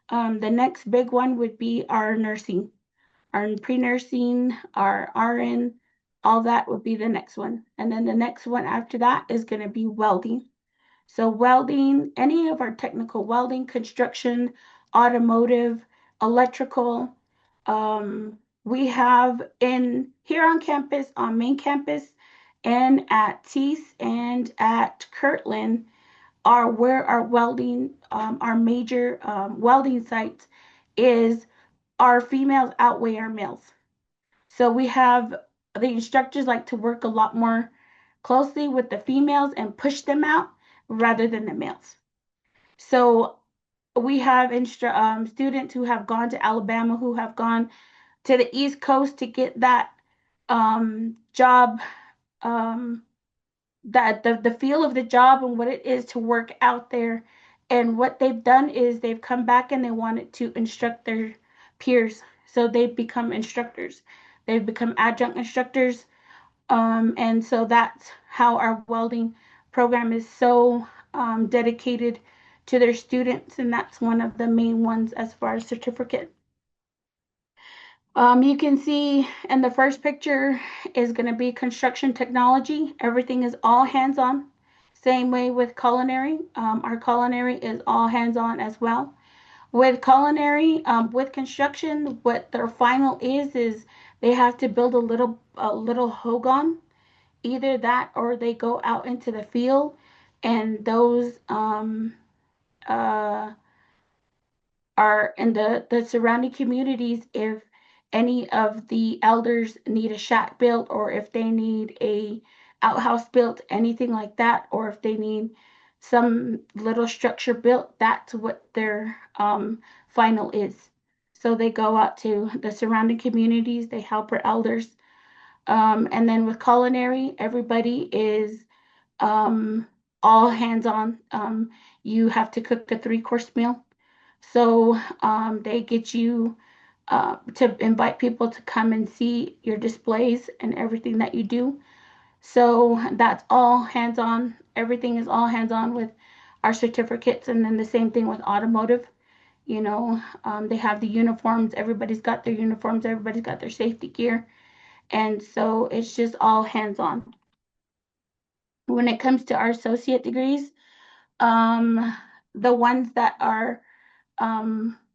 The next big one would be our nursing, our pre-nursing, our RN, all that would be the next one. And then the next one after that is going to be welding. So welding, any of our technical welding, construction, automotive, electrical, we have in here on campus, on main campus, and at Tees and at Kirtland are where our welding, our major welding sites is. Our females outweigh our males. So we have the instructors like to work a lot more closely with the females and push them out rather than the males. So we have students who have gone to Alabama, who have gone to the East Coast to get that job, um, that the feel of the job and what it is to work out there. And what they've done is they've come back and they wanted to instruct their peers. So they've become instructors. They've become adjunct instructors. And so that's how our welding program is so dedicated to their students. And that's one of the main ones as far as certificate. You can see in the first picture is going to be construction technology. Everything is all hands-on. Same way with culinary. Our culinary is all hands-on as well. With culinary, with construction, what their final is they have to build a little hogan. Either that or they go out into the field, and those uh, are in the surrounding communities. If any of the elders need a shack built, or if they need a outhouse built, anything like that, or if they need some little structure built, that's what their final is. So they go out to the surrounding communities, they help our elders. And then with culinary, everybody is um, all hands on. You have to cook a 3-course meal. So they get you to invite people to come and see your displays and everything that you do. So that's all hands on. Everything is all hands on with our certificates. And then the same thing with automotive. They have the uniforms. Everybody's got their uniforms. Everybody's got their safety gear. And so it's just all hands on. When it comes to our associate degrees, the ones that are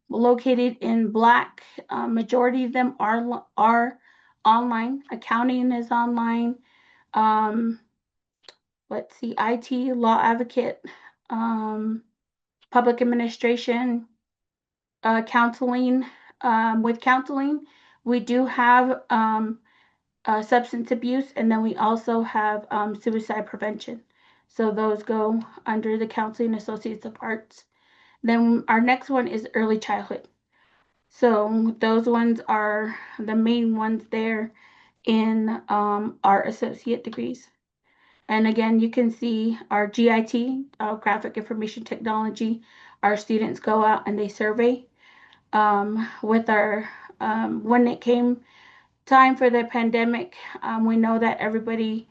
located in Black, majority of them are online. Accounting is online. Um, let's see, IT, law advocate, public administration, counseling. With counseling, we do have substance abuse, and then we also have suicide prevention. So those go under the Counseling Associates of Arts. Then our next one is early childhood. So those ones are the main ones there in our associate degrees. And again, you can see our GIT, graphic information technology. Our students go out and they survey. With our when it came time for the pandemic, we know that everybody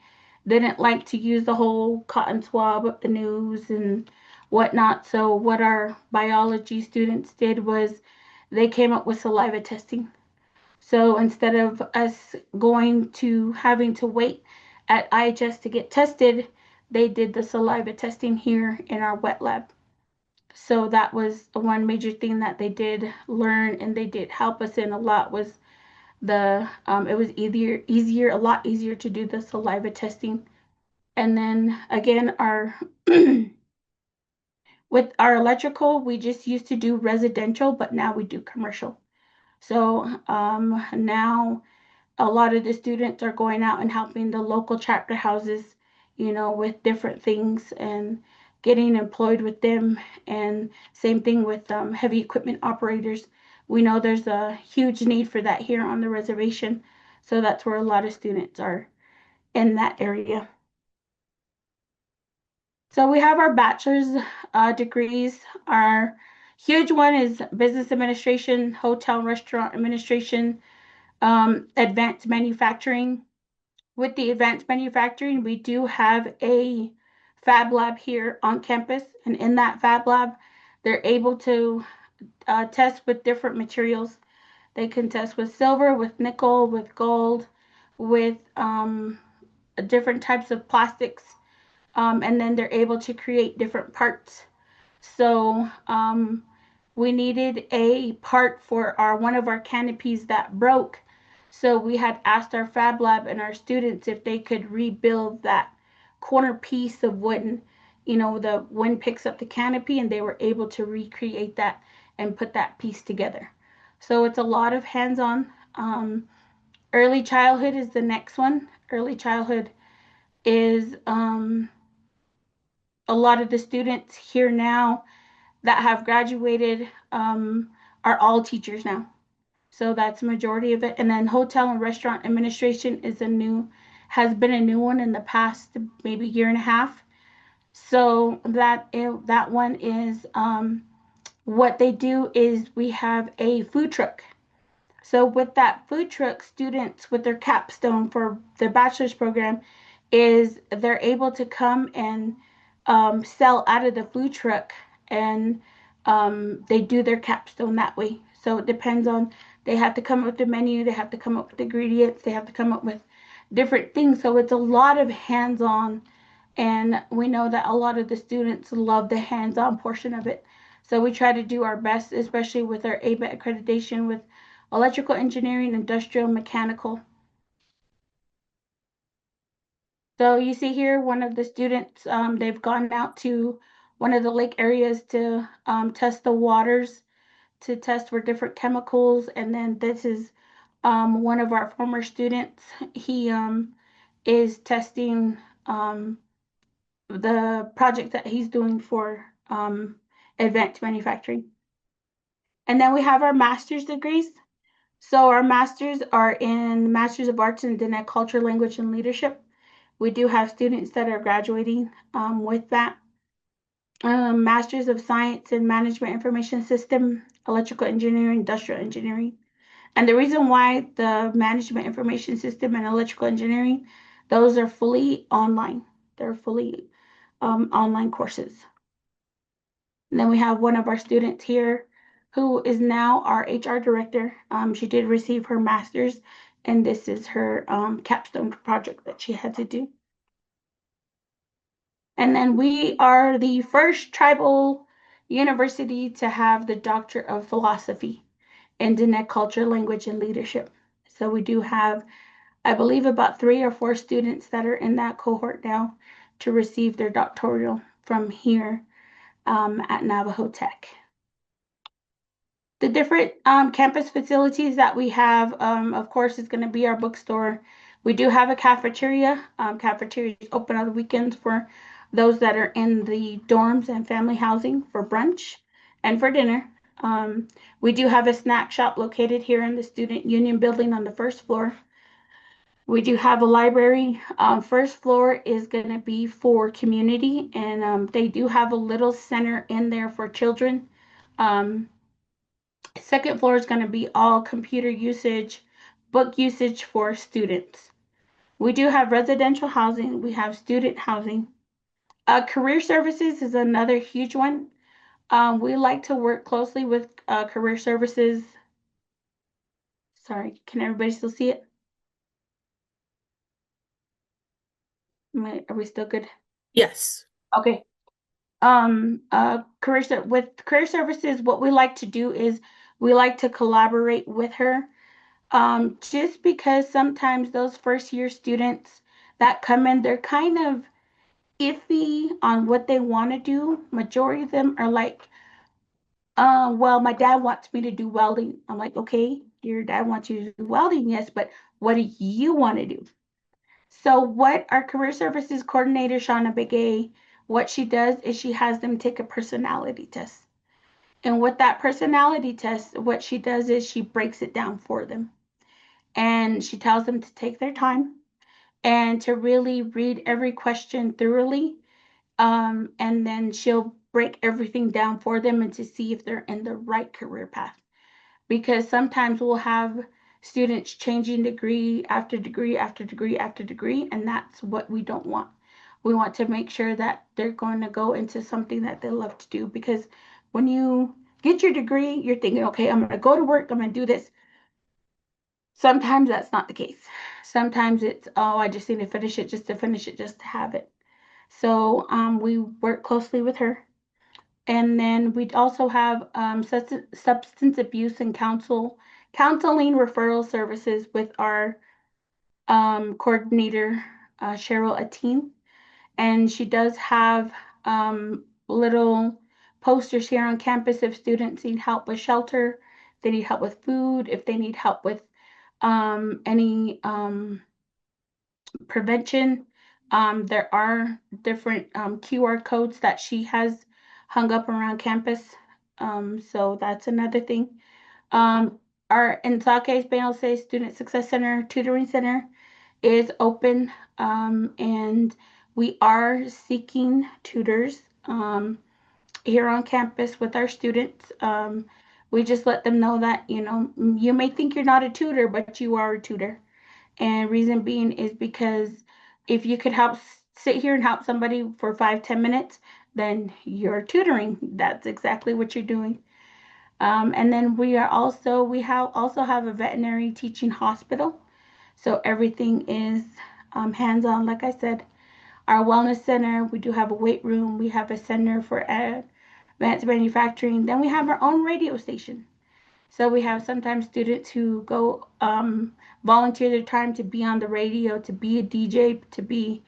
didn't like to use the whole cotton swab up the nose and whatnot. So what our biology students did was they came up with saliva testing. So instead of us going to having to wait at IHS to get tested, they did the saliva testing here in our wet lab. So that was one major thing that they did learn and they did help us in a lot was it was easier, a lot easier to do the saliva testing. And then again, our with our electrical, we just used to do residential, but now we do commercial. So now a lot of the students are going out and helping the local chapter houses, with different things and getting employed with them. And same thing with heavy equipment operators. We know there's a huge need for that here on the reservation. So that's where a lot of students are in that area. So we have our bachelor's degrees. Our huge one is business administration, hotel and restaurant administration, advanced manufacturing. With the advanced manufacturing, we do have a fab lab here on campus. And in that fab lab, they're able to test with different materials. They can test with silver, with nickel, with gold, with different types of plastics. And then they're able to create different parts. So we needed a part for our one of our canopies that broke. So we had asked our fab lab and our students if they could rebuild that corner piece of wooden. The wind picks up the canopy, and they were able to recreate that and put that piece together. So it's a lot of hands-on. Early childhood is the next one. Early childhood is a lot of the students here now that have graduated are all teachers now. So that's the majority of it. And then hotel and restaurant administration has been a new one in the past maybe year and a half. So that one is what they do is we have a food truck. So with that food truck, students with their capstone for their bachelor's program is they're able to come and sell out of the food truck, and they do their capstone that way. So it depends on, they have to come up with the menu, they have to come up with the ingredients, they have to come up with different things. So it's a lot of hands-on, and we know that a lot of the students love the hands-on portion of it. So we try to do our best, especially with our ABET accreditation with electrical engineering, industrial, mechanical. So you see here, one of the students, they've gone out to one of the lake areas to test the waters, to test for different chemicals. And then this is one of our former students. He is testing the project that he's doing for advanced manufacturing. And then we have our master's degrees. So our masters are in Masters of Arts in Diné Culture, Language, and Leadership. We do have students that are graduating with that. Masters of Science in Management Information System, Electrical Engineering, Industrial Engineering. And the reason why the Management Information System and Electrical Engineering, those are fully online. They're fully online courses. And then we have one of our students here who is now our HR director. She did receive her master's, and this is her capstone project that she had to do. And then we are the first tribal university to have the Doctor of Philosophy in Diné Culture, Language, and Leadership. So we do have, I believe, about 3 or 4 students that are in that cohort now to receive their doctoral from here at Navajo Tech. The different campus facilities that we have, of course, is going to be our bookstore. We do have a cafeteria. Cafeteria is open on the weekends for those that are in the dorms and family housing for brunch and for dinner. We do have a snack shop located here in the Student Union building on the first floor. We do have a library. First floor is going to be for community, and they do have a little center in there for children. Second floor is going to be all computer usage, book usage for students. We do have residential housing. We have student housing. Career services is another huge one. We like to work closely with career services. Sorry, can everybody still see it? Are we still good? Yes. Okay. With career services, what we like to do is we like to collaborate with her. Just because sometimes those first year students that come in, they're kind of iffy on what they want to do. Majority of them are like, well, my dad wants me to do welding. I'm like, okay, your dad wants you to do welding, yes, but What do you want to do? So what our career services coordinator, Shauna Begay, what she does is she has them take a personality test. And with that personality test, what she does is she breaks it down for them. And she tells them to take their time and to really read every question thoroughly. And then she'll break everything down for them and to see if they're in the right career path. Because sometimes we'll have students changing degree after degree after degree after degree, and that's what we don't want. We want to make sure that they're going to go into something that they love to do, because when you get your degree, you're thinking, okay, I'm going to go to work, I'm going to do this. Sometimes that's not the case. Sometimes it's, oh, I just need to finish it just to finish it, just to have it. So we work closely with her. And then we also have substance abuse and counseling referral services with our coordinator, Cheryl Ateen. And she does have little posters here on campus if students need help with shelter, if they need help with food, if they need help with any prevention. There are different QR codes that she has hung up around campus. So that's another thing. Our Ensake Benose Student Success Center Tutoring Center is open, and we are seeking tutors here on campus with our students. We just let them know that, you may think you're not a tutor, but you are a tutor. And reason being is because if you could help sit here and help somebody for 5-10 minutes, then you're tutoring. That's exactly what you're doing. And then we also have a veterinary teaching hospital. So everything is hands-on. Like I said, our wellness center, we do have a weight room. We have a center for advanced manufacturing. Then we have our own radio station. So we have sometimes students who go volunteer their time to be on the radio, to be a DJ, to be,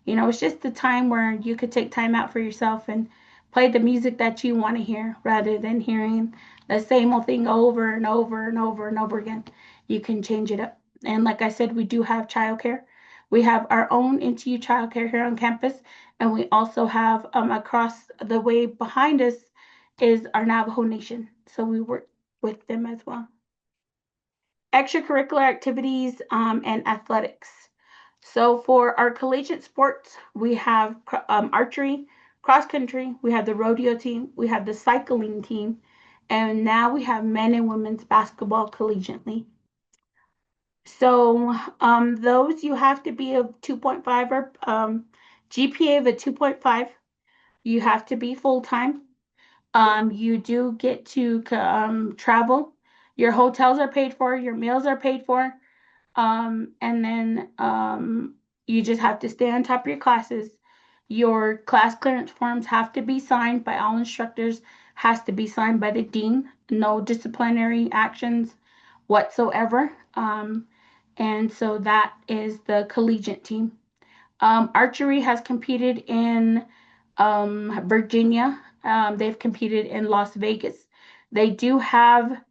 it's just a time where you could take time out for yourself and play the music that you want to hear rather than hearing the same old thing over and over and over and over again. You can change it up. And like I said, we do have childcare. We have our own NTU childcare here on campus, and we also have across the way behind us is our Navajo Nation. So we work with them as well. Extracurricular activities and athletics. So for our collegiate sports, we have archery, cross country, we have the rodeo team, we have the cycling team, and now we have men and women's basketball collegiately. So those you have to be a 2.5 or GPA of a 2.5. You have to be full time. You do get to travel. Your hotels are paid for, your meals are paid for. And then you just have to stay on top of your classes. Your class clearance forms have to be signed by all instructors, has to be signed by the dean. No disciplinary actions whatsoever. And so that is the collegiate team. Archery has competed in Virginia. They've competed in Las Vegas. They do have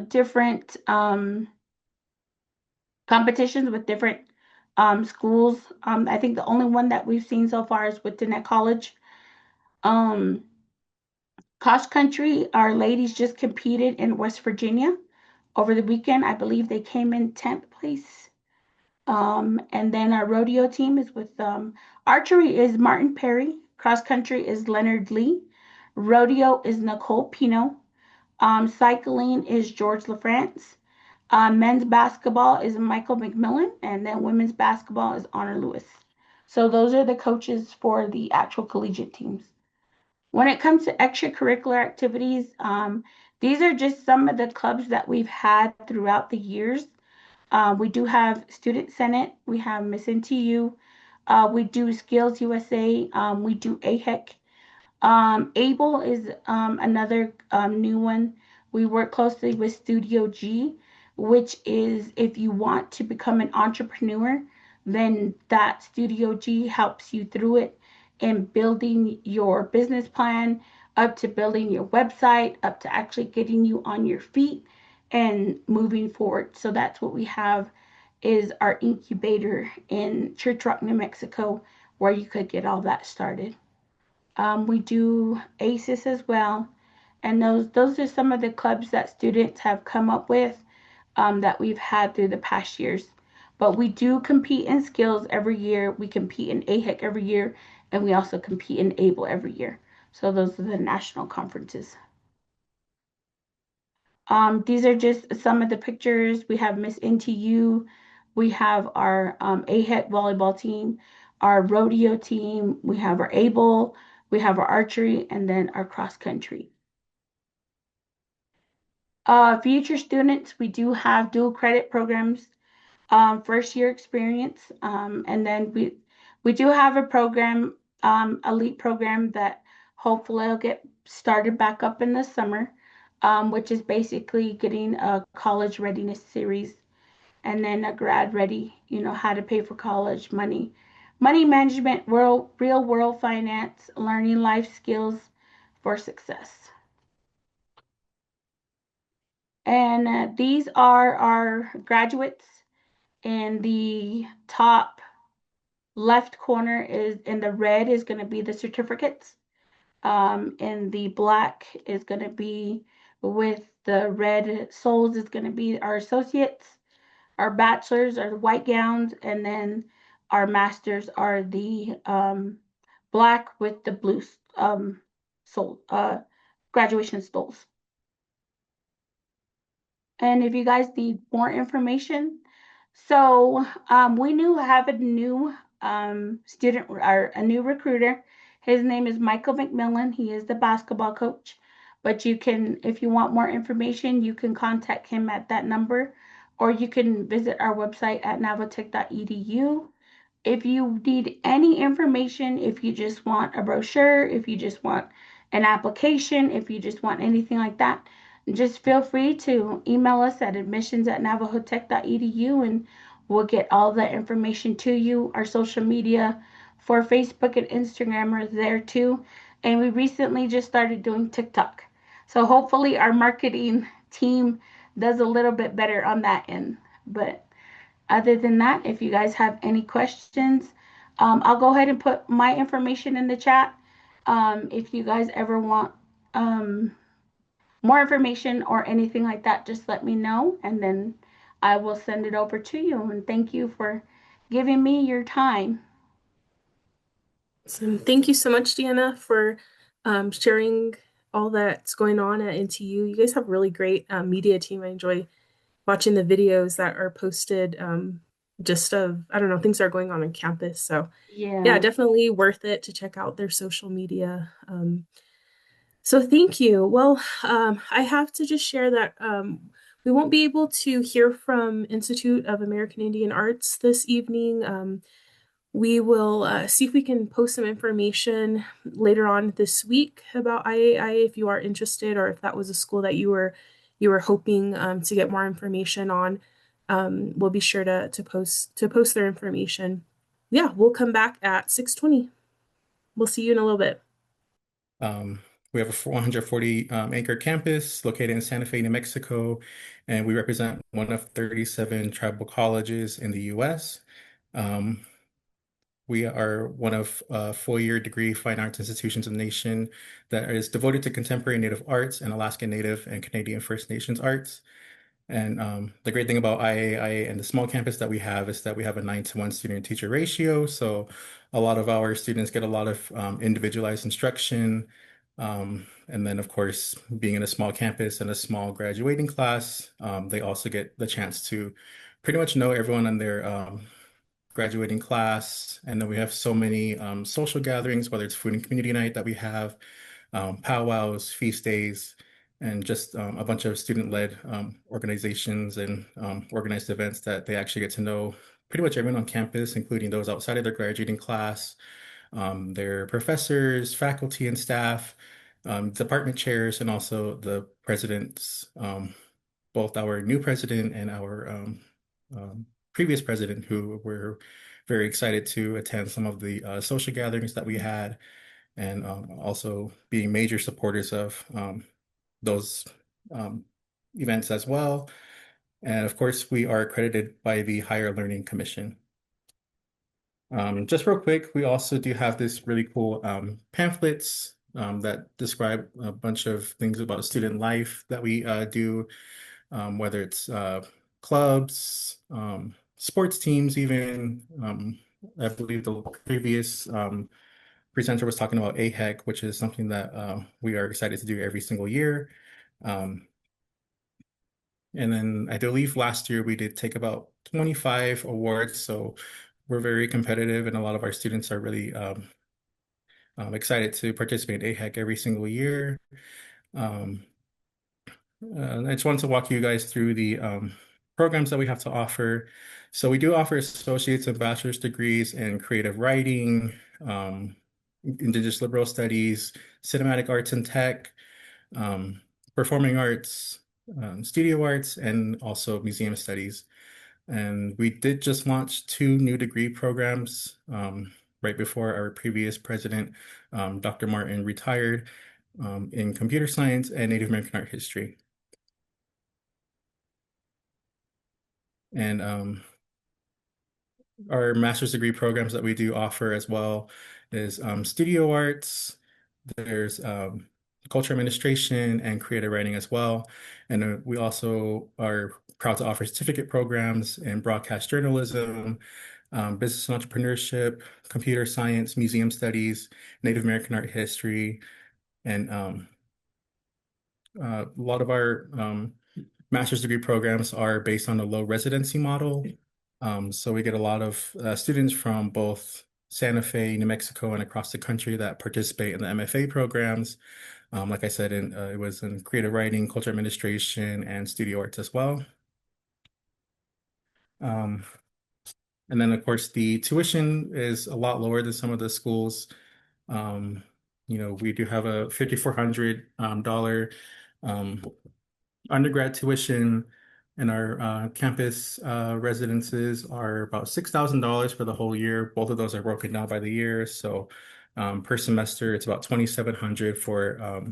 different competitions with different schools. I think the only one that we've seen so far is with Kootenai College. Cross country, our ladies just competed in West Virginia over the weekend. I believe they came in 10th place. And then our rodeo team is with archery is Martin Perry, cross country is Leonard Lee, rodeo is Nicole Pino, cycling is George LaFrance, men's basketball is Michael McMillan, and then women's basketball is Honor Lewis. So those are the coaches for the actual collegiate teams. When it comes to extracurricular activities, these are just some of the clubs that we've had throughout the years. We do have Student Senate, we have Miss NTU, we do Skills USA, we do AHEC. ABLE is another new one. We work closely with Studio G, which is if you want to become an entrepreneur, then that Studio G helps you through it in building your business plan, up to building your website, up to actually getting you on your feet and moving forward. So that's what we have is our incubator in Church Rock, New Mexico, where you could get all that started. We do ACES as well, and those are some of the clubs that students have come up with that we've had through the past years. But we do compete in skills every year. We compete in AHEC every year, and we also compete in ABLE every year. So those are the national conferences. These are just some of the pictures. We have Miss NTU. We have our AHEC volleyball team, our rodeo team. We have our ABLE. We have our archery, and then our cross country. Future students, we do have dual credit programs, first year experience, and then we do have a program, elite program that hopefully will get started back up in the summer, which is basically getting a college readiness series and then a grad ready, how to pay for college, money management, real world finance, learning life skills for success. And these are our graduates. In the top left corner is in the red is going to be the certificates. And the black is going to be with the red soles is going to be our associates. Our bachelors are the white gowns, and then our masters are the black with the blue soul graduation stoles. And if you guys need more information, so we have a new student or a new recruiter. His name is Michael McMillan. He is the basketball coach. But you can, if you want more information, you can contact him at that number, or you can visit our website at navotech.edu. If you need any information, if you just want a brochure, if you just want an application, if you just want anything like that, just feel free to email us at admissions@navajotech.edu and we'll get all the information to you. Our social media for Facebook and Instagram are there too. And we recently just started doing TikTok. So hopefully our marketing team does a little bit better on that end. But other than that, if you guys have any questions, I'll go ahead and put my information in the chat. If you guys ever want more information or anything like that, just let me know and then I will send it over to you. And thank you for giving me your time. So thank you so much, Deanna, for sharing all that's going on at NTU. You guys have a really great media team. I enjoy watching the videos that are posted just of, I don't know, things that are going on campus. So yeah, definitely worth it to check out their social media. So thank you. Well, I have to just share that we won't be able to hear from Institute of American Indian Arts this evening. We will see if we can post some information later on this week about IAI if you are interested, or if that was a school that you were hoping to get more information on. We'll be sure to post their information. Yeah, we'll come back at 6:20. We'll see you in a little bit. We have a 440 acre campus located in Santa Fe, New Mexico, and we represent one of 37 tribal colleges in the U.S. We are one of 4-year degree fine arts institutions in the nation that is devoted to contemporary Native arts and Alaskan Native and Canadian First Nations arts. And the great thing about IAIA and the small campus that we have is that we have a 9-to-1 student-teacher ratio. So a lot of our students get a lot of individualized instruction. And then, of course, being in a small campus and a small graduating class, they also get the chance to pretty much know everyone in their graduating class. And then we have so many social gatherings, whether it's food and community night that we have, powwows, feast days, and just a bunch of student-led organizations and organized events that they actually get to know pretty much everyone on campus, including those outside of their graduating class, their professors, faculty and staff, department chairs, and also the presidents, both our new president and our previous president, who were very excited to attend some of the social gatherings that we had, and also being major supporters of those events as well. And of course, we are accredited by the Higher Learning Commission. Just real quick, we also do have this really cool pamphlets that describe a bunch of things about student life that we do, whether it's clubs, sports teams, even. I believe the previous presenter was talking about AHEC, which is something that we are excited to do every single year. Um, and then I believe last year we did take about 25 awards. So we're very competitive, and a lot of our students are really excited to participate in AHEC every single year. Um, I just wanted to walk you guys through the programs that we have to offer. So we do offer associate's and bachelor's degrees in creative writing, Indigenous liberal studies, cinematic arts and tech, um, performing arts, studio arts, and also museum studies. And we did just launch two new degree programs right before our previous president, Dr. Martin, retired in computer science and Native American art history. And our master's degree programs that we do offer as well is studio arts. There's culture administration and creative writing as well. And we also are proud to offer certificate programs in broadcast journalism, business and entrepreneurship, computer science, museum studies, Native American art history, and a lot of our master's degree programs are based on a low residency model. So we get a lot of students from both Santa Fe, New Mexico, and across the country that participate in the MFA programs. Like I said, it was in creative writing, culture administration, and studio arts as well. And then, of course, the tuition is a lot lower than some of the schools. We do have a $5,400 undergrad tuition, and our campus residences are about $6,000 for the whole year. Both of those are broken down by the year. So per semester, it's about $2,700 for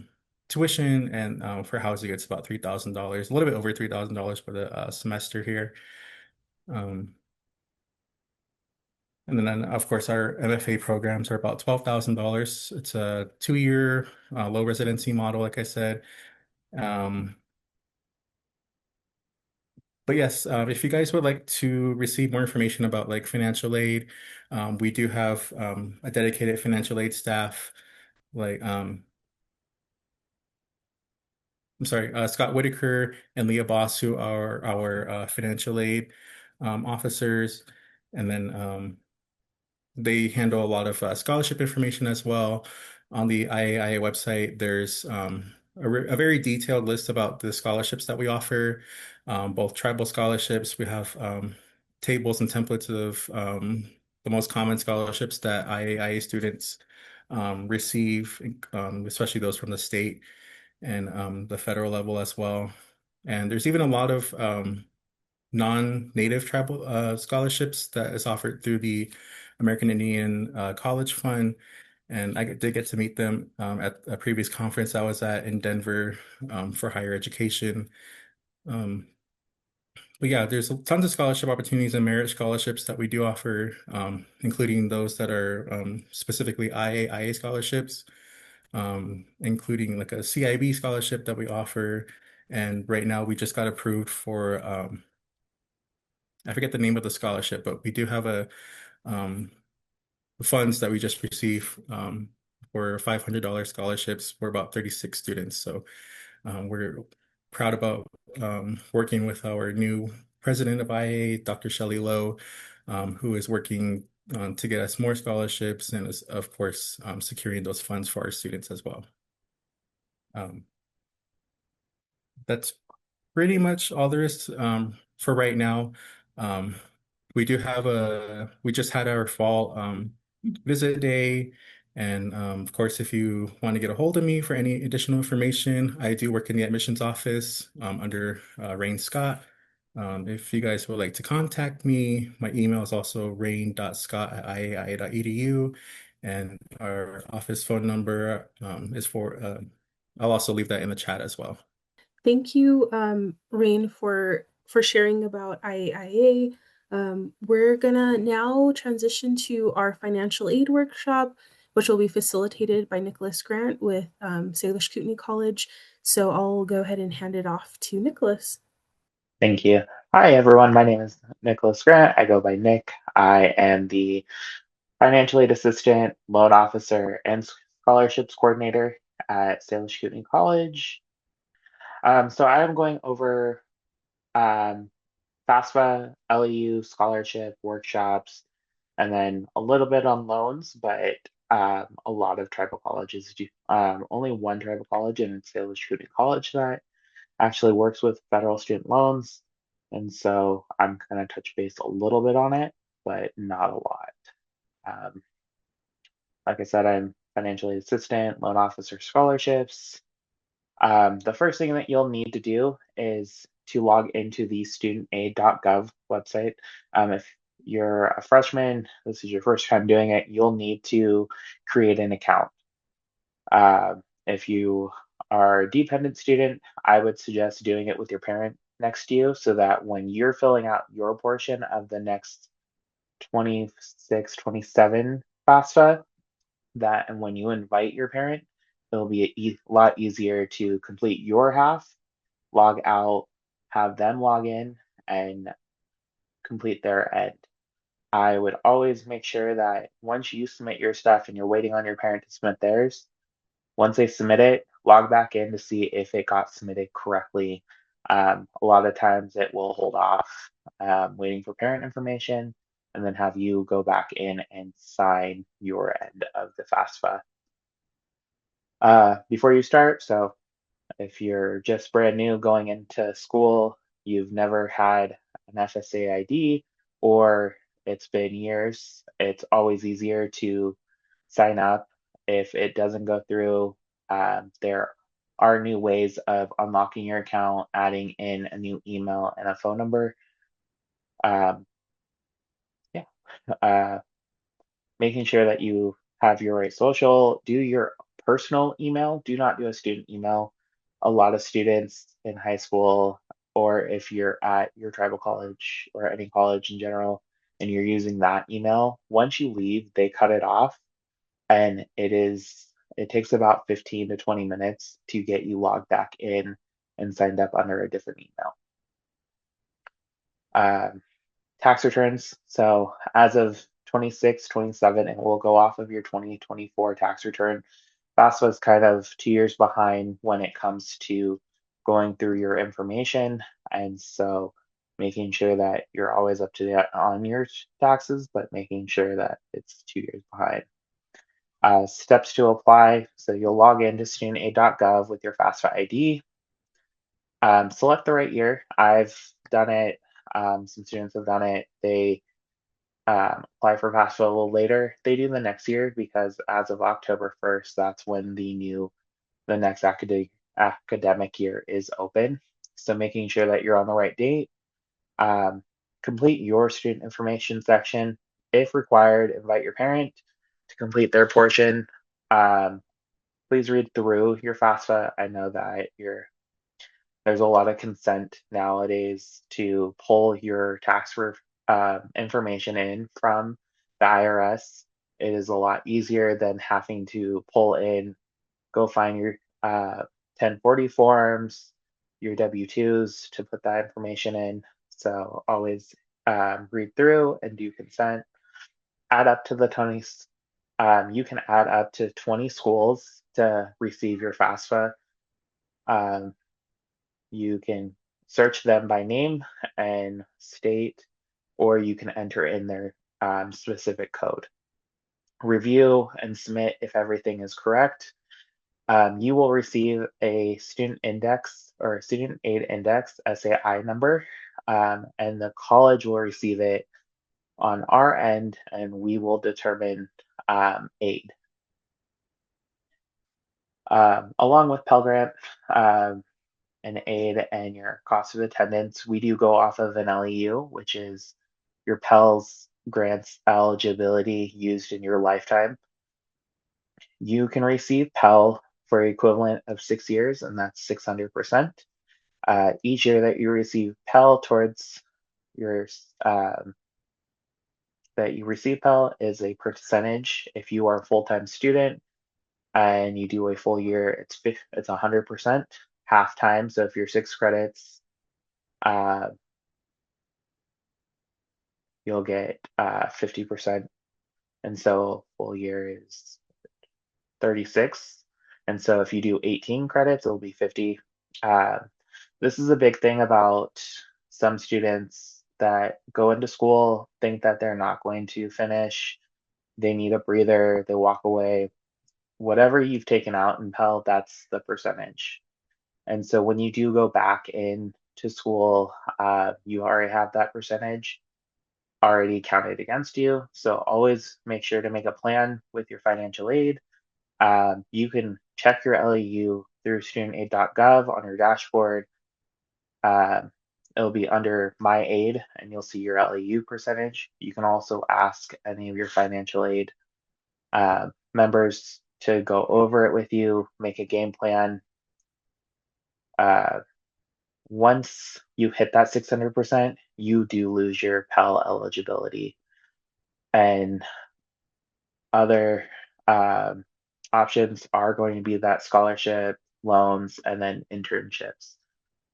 tuition, and for housing, it's about $3,000, a little bit over $3,000 for the semester here. And then, of course, our MFA programs are about $12,000. It's a 2-year low residency model, like I said. But yes, if you guys would like to receive more information about like financial aid, we do have a dedicated financial aid staff. Like, I'm sorry, Scott Whitaker and Leah Boss, who are our financial aid officers, and then they handle a lot of scholarship information as well. On the IAIA website, there's a very detailed list about the scholarships that we offer, both tribal scholarships. We have tables and templates of the most common scholarships that IAIA students receive, especially those from the state and the federal level as well. And there's even a lot of non-native tribal scholarships that is offered through the American Indian College Fund. And I did get to meet them at a previous conference I was at in Denver for higher education. But yeah, there's tons of scholarship opportunities and merit scholarships that we do offer, including those that are specifically IAIA scholarships, including like a CIB scholarship that we offer. And right now we just got approved for I forget the name of the scholarship, but we do have a funds that we just received for $500 scholarships for about 36 students. So we're proud about working with our new president of IA, Dr. Shelley Lowe, who is working to get us more scholarships and is, of course, securing those funds for our students as well. That's pretty much all there is for right now. We just had our fall visit day. And of course, if you want to get a hold of me for any additional information, I do work in the admissions office under Rain Scott. If you guys would like to contact me, my email is also rain.scott@iaia.edu. And our office phone number is I'll also leave that in the chat as well. Thank you, Rain, for sharing about IAIA. We're gonna now transition to our financial aid workshop, which will be facilitated by Nicholas Grant with Salish Kootenai College. So I'll go ahead and hand it off to Nicholas. Thank you. Hi, everyone. My name is Nicholas Grant. I go by Nick. I am the financial aid assistant, loan officer, and scholarships coordinator at Salish Kootenai College. So I am going over um, FAFSA, LEU scholarship workshops, and then a little bit on loans, but a lot of tribal colleges do. Only one tribal college, and it's Salish Kootenai College, that actually works with federal student loans. And so I'm going to touch base a little bit on it, but not a lot. Um, like I said, I'm financial aid assistant, loan officer scholarships. The first thing that you'll need to do is to log into the studentaid.gov website. If you're a freshman, this is your first time doing it, you'll need to create an account. If you are a dependent student, I would suggest doing it with your parent next to you so that when you're filling out your portion of the next 26, 27 FAFSA, that and when you invite your parent, it'll be a lot easier to complete your half, log out, have them log in, and complete their end. I would always make sure that once you submit your stuff and you're waiting on your parent to submit theirs, once they submit it, log back in to see if it got submitted correctly. A lot of times it will hold off waiting for parent information and then have you go back in and sign your end of the FAFSA. Before you start, so if you're just brand new going into school, you've never had an FSA ID, or it's been years, it's always easier to sign up. If it doesn't go through, there are new ways of unlocking your account, adding in a new email and a phone number. Um, yeah, uh, Making sure that you have your right social, do your personal email, do not do a student email. A lot of students in high school, or if you're at your tribal college or any college in general, and you're using that email, once you leave, they cut it off, and it takes about 15 to 20 minutes to get you logged back in and signed up under a different email. Um, Tax returns. So as of 26, 27, and we'll go off of your 2024 tax return. FAFSA is kind of 2 years behind when it comes to going through your information. And so making sure that you're always up to date on your taxes, but making sure that it's 2 years behind. Steps to apply. So you'll log into studentaid.gov with your FAFSA ID. Select the right year. I've done it. Some students have done it. They apply for FAFSA a little later. They do the next year because as of October 1st, that's when the next academic year is open. So making sure that you're on the right date. Complete your student information section. If required, invite your parent to complete their portion. Please read through your FAFSA. I know that there's a lot of consent nowadays to pull your tax information in from the IRS. It is a lot easier than having to go find your 1040 forms, your W-2s to put that information in. So always read through and do consent. Add up to the 20. You can add up to 20 schools to receive your FAFSA. You can search them by name and state, or you can enter in their specific code. Review and submit if everything is correct. You will receive a student index or a student aid index SAI number, and the college will receive it on our end, and we will determine aid. Along with Pell Grant and aid and your cost of attendance, we do go off of an LEU, which is your Pell's grants eligibility used in your lifetime. You can receive Pell for equivalent of 6 years, and that's 600%. Each year that you receive Pell towards your that you receive Pell is a percentage. If you are a full-time student and you do a full year, it's 100%, half time. So if you're 6 credits, uh, you'll get 50%, and so full year is 36. And so if you do 18 credits, it'll be 50. Uh, this is a big thing about some students that go into school, think that they're not going to finish, they need a breather, they walk away. Whatever you've taken out in Pell, that's the percentage. And so when you do go back into school, you already have that percentage already counted against you. So always make sure to make a plan with your financial aid. You can check your LEU through studentaid.gov on your dashboard. It'll be under My Aid, and you'll see your LEU percentage. You can also ask any of your financial aid members to go over it with you, make a game plan. Once you hit that 600%, you do lose your Pell eligibility. And other options are going to be that scholarship, loans, and then internships.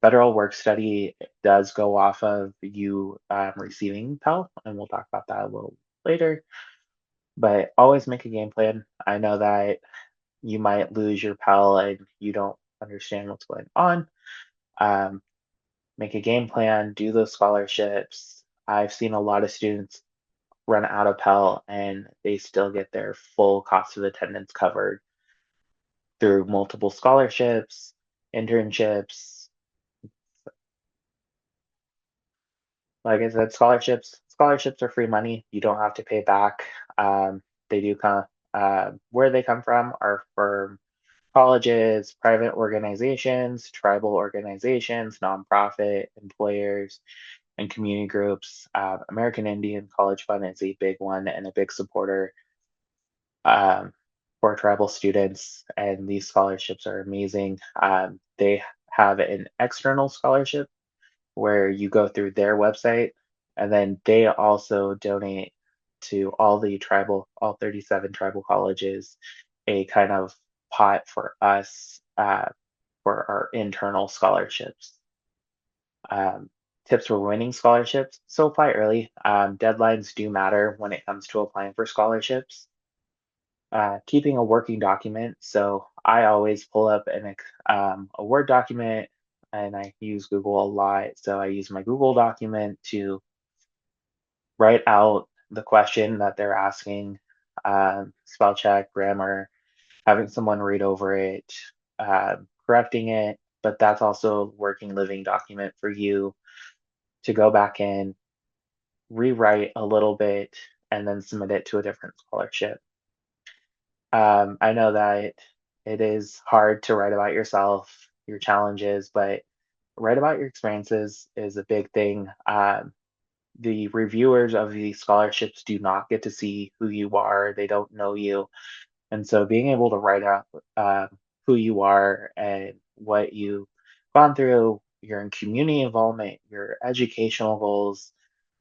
Federal work study does go off of you receiving Pell, and we'll talk about that a little later. But always make a game plan. I know that you might lose your Pell and you don't understand what's going on. Make a game plan, do those scholarships. I've seen a lot of students run out of Pell and they still get their full cost of attendance covered through multiple scholarships, internships. Like I said, scholarships are free money. You don't have to pay back. They do come where they come from are from colleges, private organizations, tribal organizations, nonprofit, employers, and community groups. American Indian College Fund is a big one and a big supporter for tribal students, and these scholarships are amazing. They have an external scholarship where you go through their website, and then they also donate to all 37 tribal colleges, a kind of pot for us for our internal scholarships. Tips for winning scholarships. So apply early. Deadlines do matter when it comes to applying for scholarships. Keeping a working document. So I always pull up a Word document, and I use Google a lot. So I use my Google document to write out the question that they're asking, spell check, grammar, having someone read over it, correcting it. But that's also a working living document for you to go back in, rewrite a little bit, and then submit it to a different scholarship. I know that it is hard to write about yourself, your challenges, but write about your experiences is a big thing. The reviewers of these scholarships do not get to see who you are, they don't know you. And so being able to write out who you are and what you've gone through, your community involvement, your educational goals,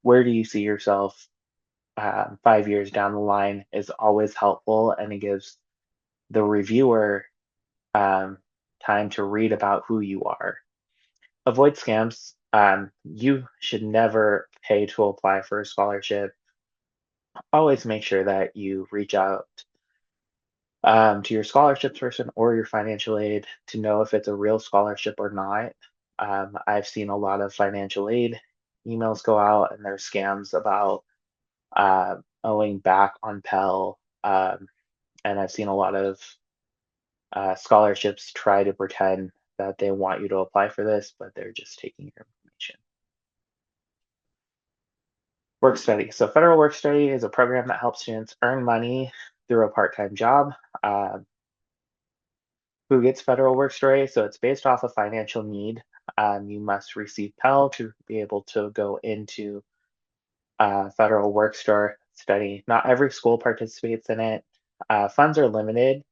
where do you see yourself 5 years down the line is always helpful, and it gives the reviewer time to read about who you are. Avoid scams. You should never pay to apply for a scholarship. Always make sure that you reach out to your scholarships person or your financial aid to know if it's a real scholarship or not. I've seen a lot of financial aid emails go out, and there's scams about owing back on Pell. And I've seen a lot of scholarships try to pretend that they want you to apply for this, but they're just taking your information. Work study. So federal work study is a program that helps students earn money through a part-time job. Who gets federal work study? So it's based off of financial need. You must receive Pell to be able to go into federal work study. Not every school participates in it. Funds are limited.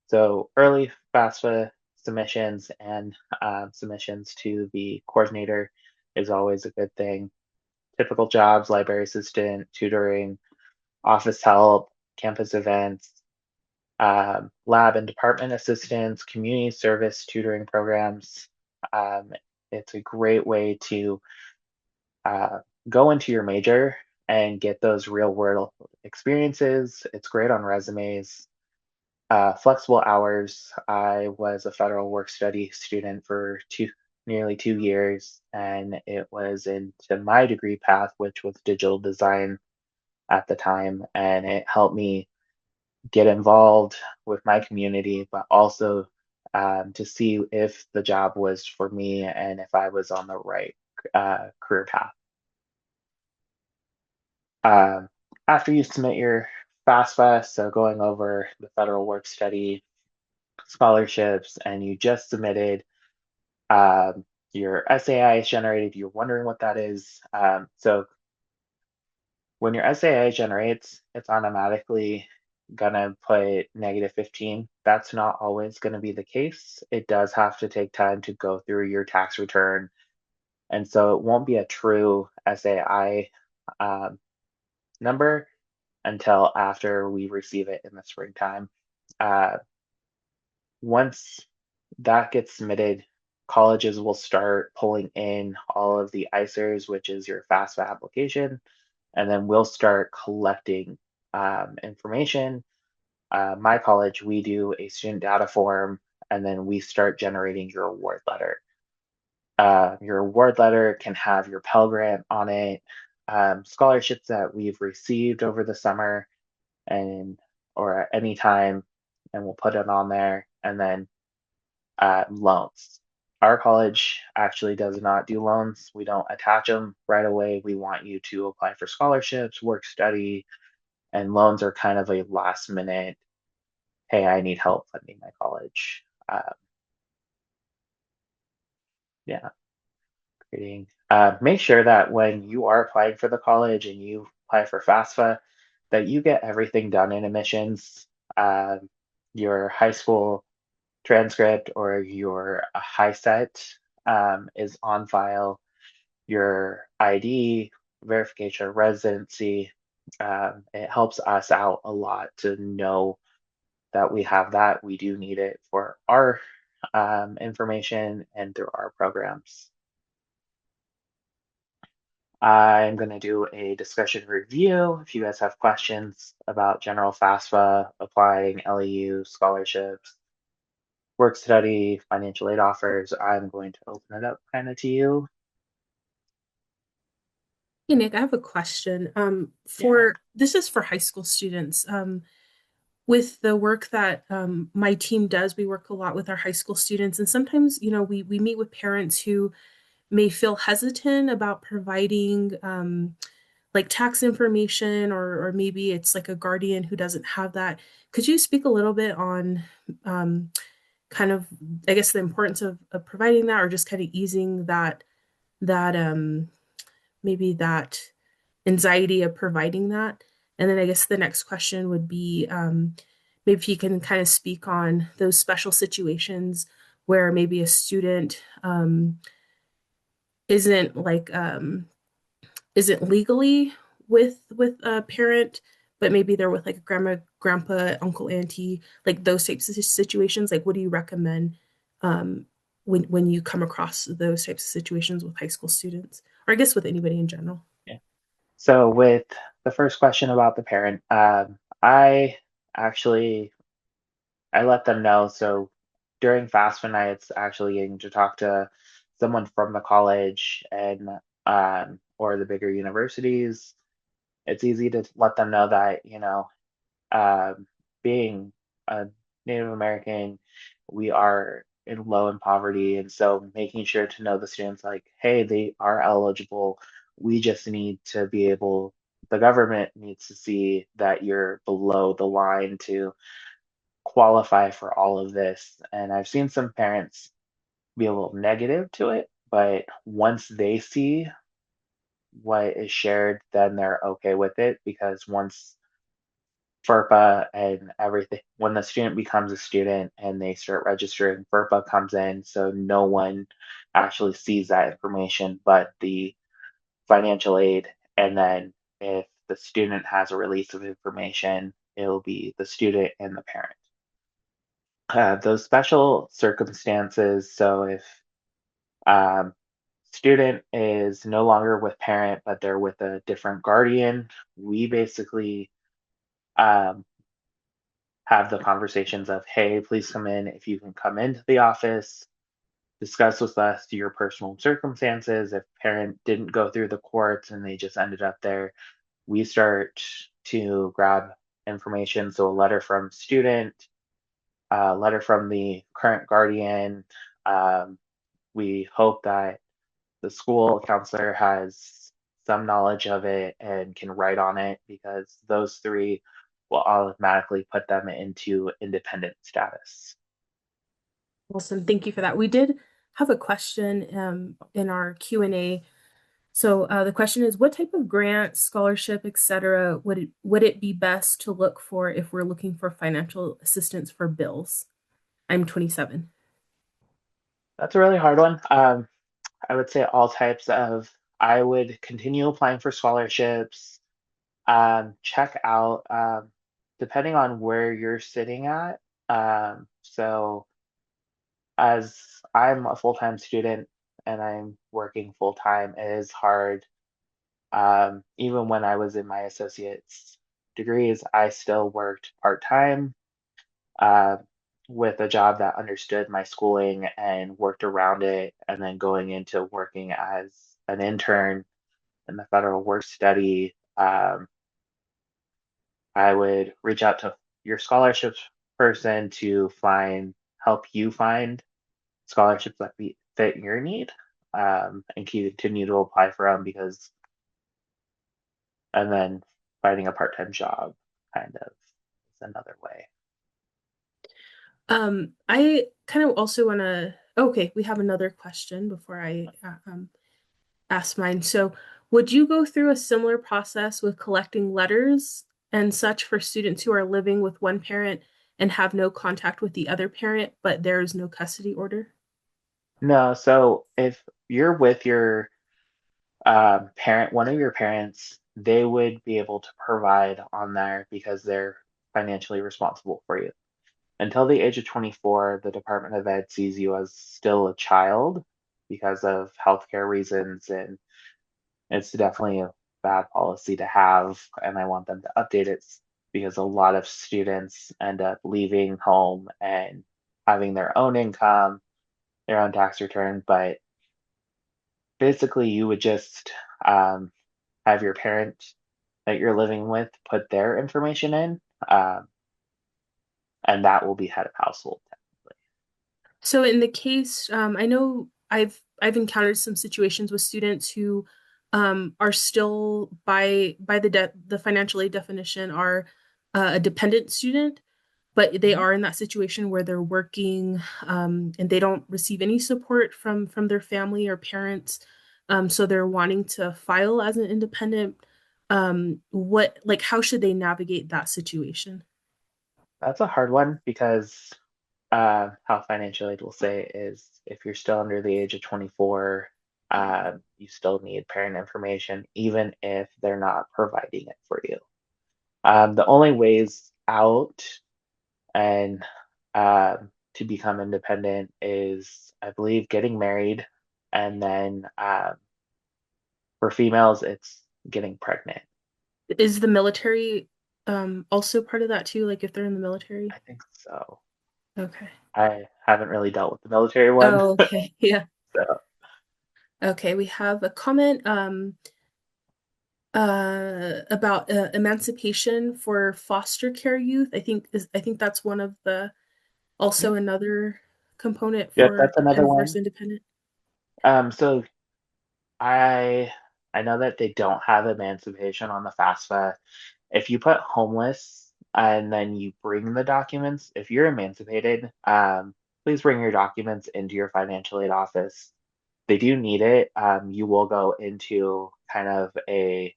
So early FAFSA submissions, and submissions to the coordinator is always a good thing. Typical jobs: library assistant, tutoring, office help, campus events, lab and department assistants, community service tutoring programs. Um, it's a great way to go into your major and get those real world experiences. It's great on resumes. Flexible hours. I was a federal work study student for nearly 2 years, and it was into my degree path, which was digital design at the time, and it helped me get involved with my community, but also to see if the job was for me and if I was on the right career path. Um, After you submit your FAFSA, so going over the federal work study scholarships, and you just submitted your SAI is generated, you're wondering what that is. So when your SAI generates, it's automatically gonna put -15. That's not always gonna be the case. It does have to take time to go through your tax return, and so it won't be a true SAI number until after we receive it in the springtime. Uh, Once that gets submitted, colleges will start pulling in all of the ICERs, which is your FAFSA application, and then we'll start collecting information. My college, we do a student data form, and then we start generating your award letter. Your award letter can have your Pell Grant on it, scholarships that we've received over the summer, and or at any time, and we'll put it on there. And then loans. Our college actually does not do loans. We don't attach them right away. We want you to apply for scholarships, work study, and loans are kind of a last minute, hey, I need help funding my college. Yeah, creating. Make sure that when you are applying for the college and you apply for FAFSA, that you get everything done in admissions. Your high school transcript or your high set is on file. Your ID, verification of residency. It helps us out a lot to know that we have that. We do need it for our information and through our programs. I'm going to do a discussion review. If you guys have questions about general FAFSA, applying LEU scholarships, work study, financial aid offers, I'm going to open it up kind of to you. Hey Nick, I have a question. This is for high school students. With the work that my team does, we work a lot with our high school students, and sometimes, we meet with parents who may feel hesitant about providing like tax information, or maybe it's like a guardian who doesn't have that. Could you speak a little bit on kind of, I guess, the importance of providing that, or just kind of easing that maybe that anxiety of providing that? And then I guess the next question would be maybe if you can kind of speak on those special situations where maybe a student isn't like isn't legally with a parent, but maybe they're with like a grandma, grandpa, uncle, auntie, like those types of situations. Like, what do you recommend when you come across those types of situations with high school students, or I guess with anybody in general? Yeah. So with the first question about the parent, I actually I let them know. So during FAFSA nights, actually getting to talk to someone from the college and or the bigger universities, it's easy to let them know that, being a Native American, we are in low in poverty, and so making sure to know the students like, hey, they are eligible. We just need to be able. The government needs to see that you're below the line to qualify for all of this. And I've seen some parents be a little negative to it, but once they see what is shared, then they're okay with it, because once FERPA and everything. When the student becomes a student and they start registering, FERPA comes in, so no one actually sees that information but the financial aid. And then if the student has a release of information, it'll be the student and the parent. Those special circumstances, so if um, student is no longer with parent, but they're with a different guardian, we basically um, have the conversations of, hey, please come in. If you can come into the office, discuss with us your personal circumstances. If parent didn't go through the courts and they just ended up there, we start to grab information. So a letter from student, a letter from the current guardian. Um, we hope that the school counselor has some knowledge of it and can write on it, because those three will automatically put them into independent status. Awesome. Thank you for that. We did have a question in our Q&A. So the question is, what type of grant, scholarship, etc., would it be best to look for if we're looking for financial assistance for bills? I'm 27. That's a really hard one. I would say all types of, I would continue applying for scholarships, check out, depending on where you're sitting at. So as I'm a full-time student and I'm working full-time, it is hard. Even when I was in my associate's degrees, I still worked part-time uh, with a job that understood my schooling and worked around it, and then going into working as an intern in the federal work study. I would reach out to your scholarships person to help you find scholarships that fit your need, and continue to apply for them, and then finding a part-time job kind of is another way. I kind of also want to, okay, we have another question before I ask mine. So, would you go through a similar process with collecting letters and such for students who are living with one parent and have no contact with the other parent, but there is no custody order? No, so if you're with your parent, one of your parents, they would be able to provide on there because they're financially responsible for you. Until the age of 24, the Department of Ed sees you as still a child because of healthcare reasons, and it's definitely a bad policy to have, and I want them to update it because a lot of students end up leaving home and having their own income, their own tax return. But basically, you would just have your parent that you're living with put their information in, um, and that will be head of household. So in the case, I know I've encountered some situations with students who are still by the financial aid definition are a dependent student, but they Mhm. are in that situation where they're working and they don't receive any support from their family or parents. So they're wanting to file as an independent. How should they navigate that situation? That's a hard one because how financial aid will say is if you're still under the age of 24, you still need parent information, even if they're not providing it for you. The only ways out and to become independent is, I believe, getting married, and then for females, it's getting pregnant. Is the military also part of that too? Like if they're in the military? I think so. Okay. I haven't really dealt with the military one, Oh, okay. Yeah. so Okay, we have a comment about emancipation for foster care youth. I think that's one of the mhm. also another component Yep, for that's another and first one. independent. So I I know that they don't have emancipation on the FAFSA. If you put homeless and then you bring the documents, if you're emancipated, please bring your documents into your financial aid office. They do need it. You will go into kind of a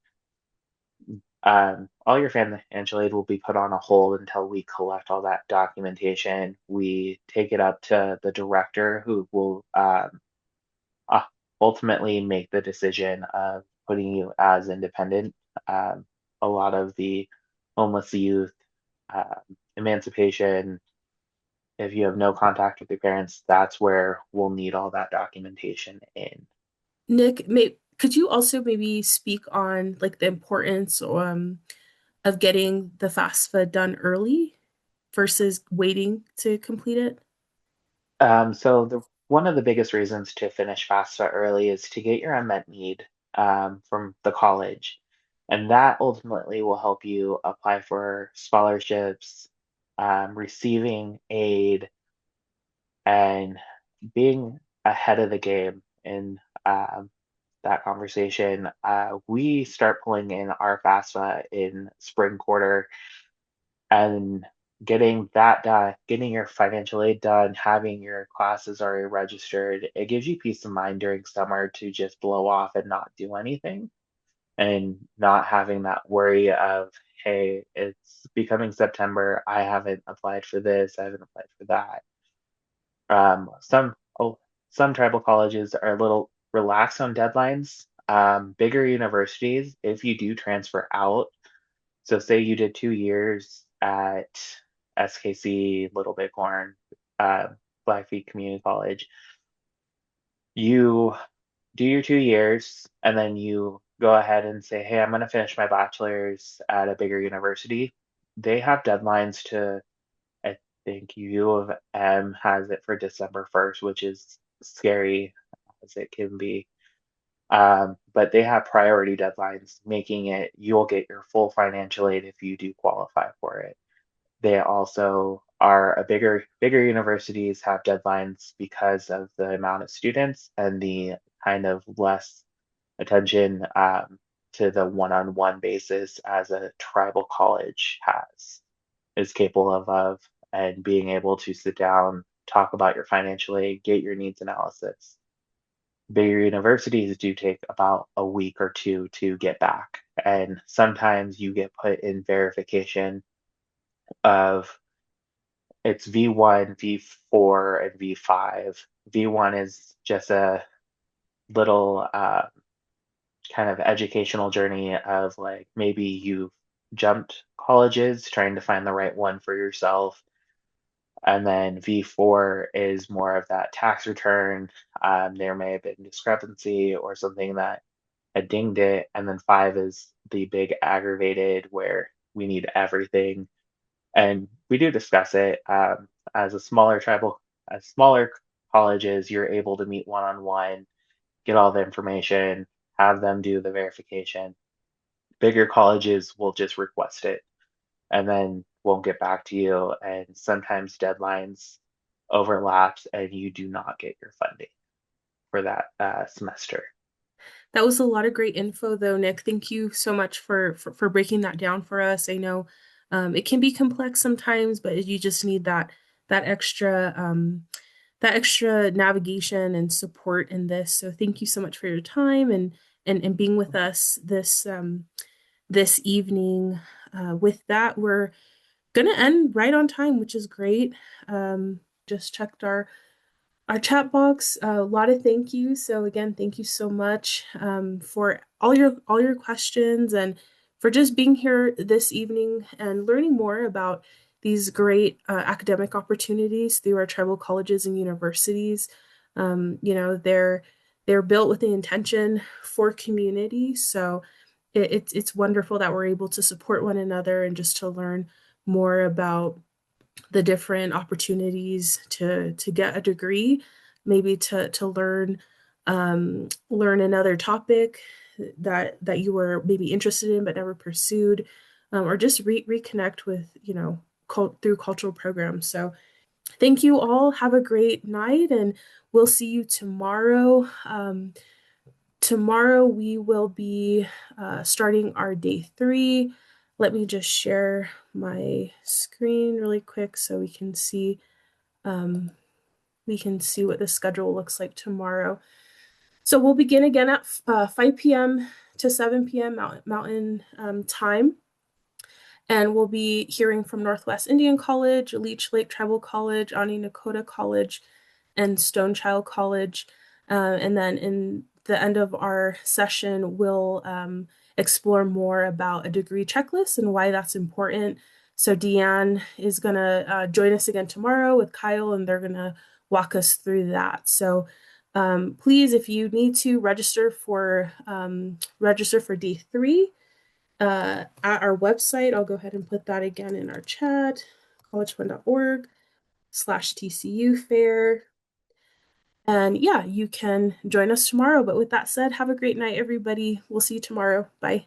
all your financial aid will be put on a hold until we collect all that documentation. We take it up to the director who will uh, ultimately make the decision of putting you as independent. A lot of the homeless youth, emancipation, if you have no contact with your parents, that's where we'll need all that documentation in. Nick, could you also maybe speak on like the importance of getting the FAFSA done early versus waiting to complete it? So one of the biggest reasons to finish FAFSA early is to get your unmet need from the college. And that ultimately will help you apply for scholarships, receiving aid, and being ahead of the game in that conversation. We start pulling in our FAFSA in spring quarter, and getting that done, getting your financial aid done, having your classes already registered, it gives you peace of mind during summer to just blow off and not do anything and not having that worry of, hey, it's becoming September. I haven't applied for this, I haven't applied for that. Um, some oh, some tribal colleges are a little relaxed on deadlines. Bigger universities, if you do transfer out, so say you did 2 years at SKC, Little Bighorn, uh, Blackfeet Community College, you do your 2 years and then you go ahead and say, hey, I'm going to finish my bachelor's at a bigger university. They have deadlines to, I think U of M has it for December 1st, which is scary as it can be. But they have priority deadlines, making it you'll get your full financial aid if you do qualify for it. They also are a bigger universities have deadlines because of the amount of students and the kind of less attention to the one-on-one basis as a tribal college is capable of and being able to sit down, talk about your financial aid, get your needs analysis. Bigger universities do take about a week or two to get back, and sometimes you get put in verification of it's V1, V4, and V5. V1 is just a little kind of educational journey of like maybe you've jumped colleges trying to find the right one for yourself. And then V4 is more of that tax return. There may have been discrepancy or something that had dinged it. And then 5 is the big aggravated where we need everything. And we do discuss it as as smaller colleges, you're able to meet one on one, get all the information, have them do the verification. Bigger colleges will just request it and then won't get back to you. And sometimes deadlines overlaps and you do not get your funding for that semester. That was a lot of great info, though, Nick. Thank you so much for breaking that down for us. I know it can be complex sometimes, but you just need that extra that extra navigation and support in this. So thank you so much for your time and being with us this evening. With that, we're gonna end right on time, which is great. Just checked our chat box, a lot of thank yous. So again, thank you so much for all your questions and for just being here this evening and learning more about these great academic opportunities through our tribal colleges and universities. They're built with the intention for community. So it's wonderful that we're able to support one another and just to learn more about the different opportunities to get a degree, maybe to learn another topic that you were maybe interested in but never pursued, or just reconnect with through cultural programs. So thank you all. Have a great night, and we'll see you tomorrow. Tomorrow we will be starting our day 3. Let me just share my screen really quick so we can see what the schedule looks like tomorrow. So we'll begin again at 5 p.m. to 7 p.m. Mountain time. And we'll be hearing from Northwest Indian College, Leech Lake Tribal College, Ani Nakota College, and Stonechild College. And then in the end of our session, we'll explore more about a degree checklist and why that's important. So Deanne is going to join us again tomorrow with Kyle, and they're going to walk us through that. So please, if you need to register for D3 at our website, I'll go ahead and put that again in our chat, collegefund.org/TCU fair. And yeah, you can join us tomorrow. But with that said, have a great night, everybody. We'll see you tomorrow. Bye.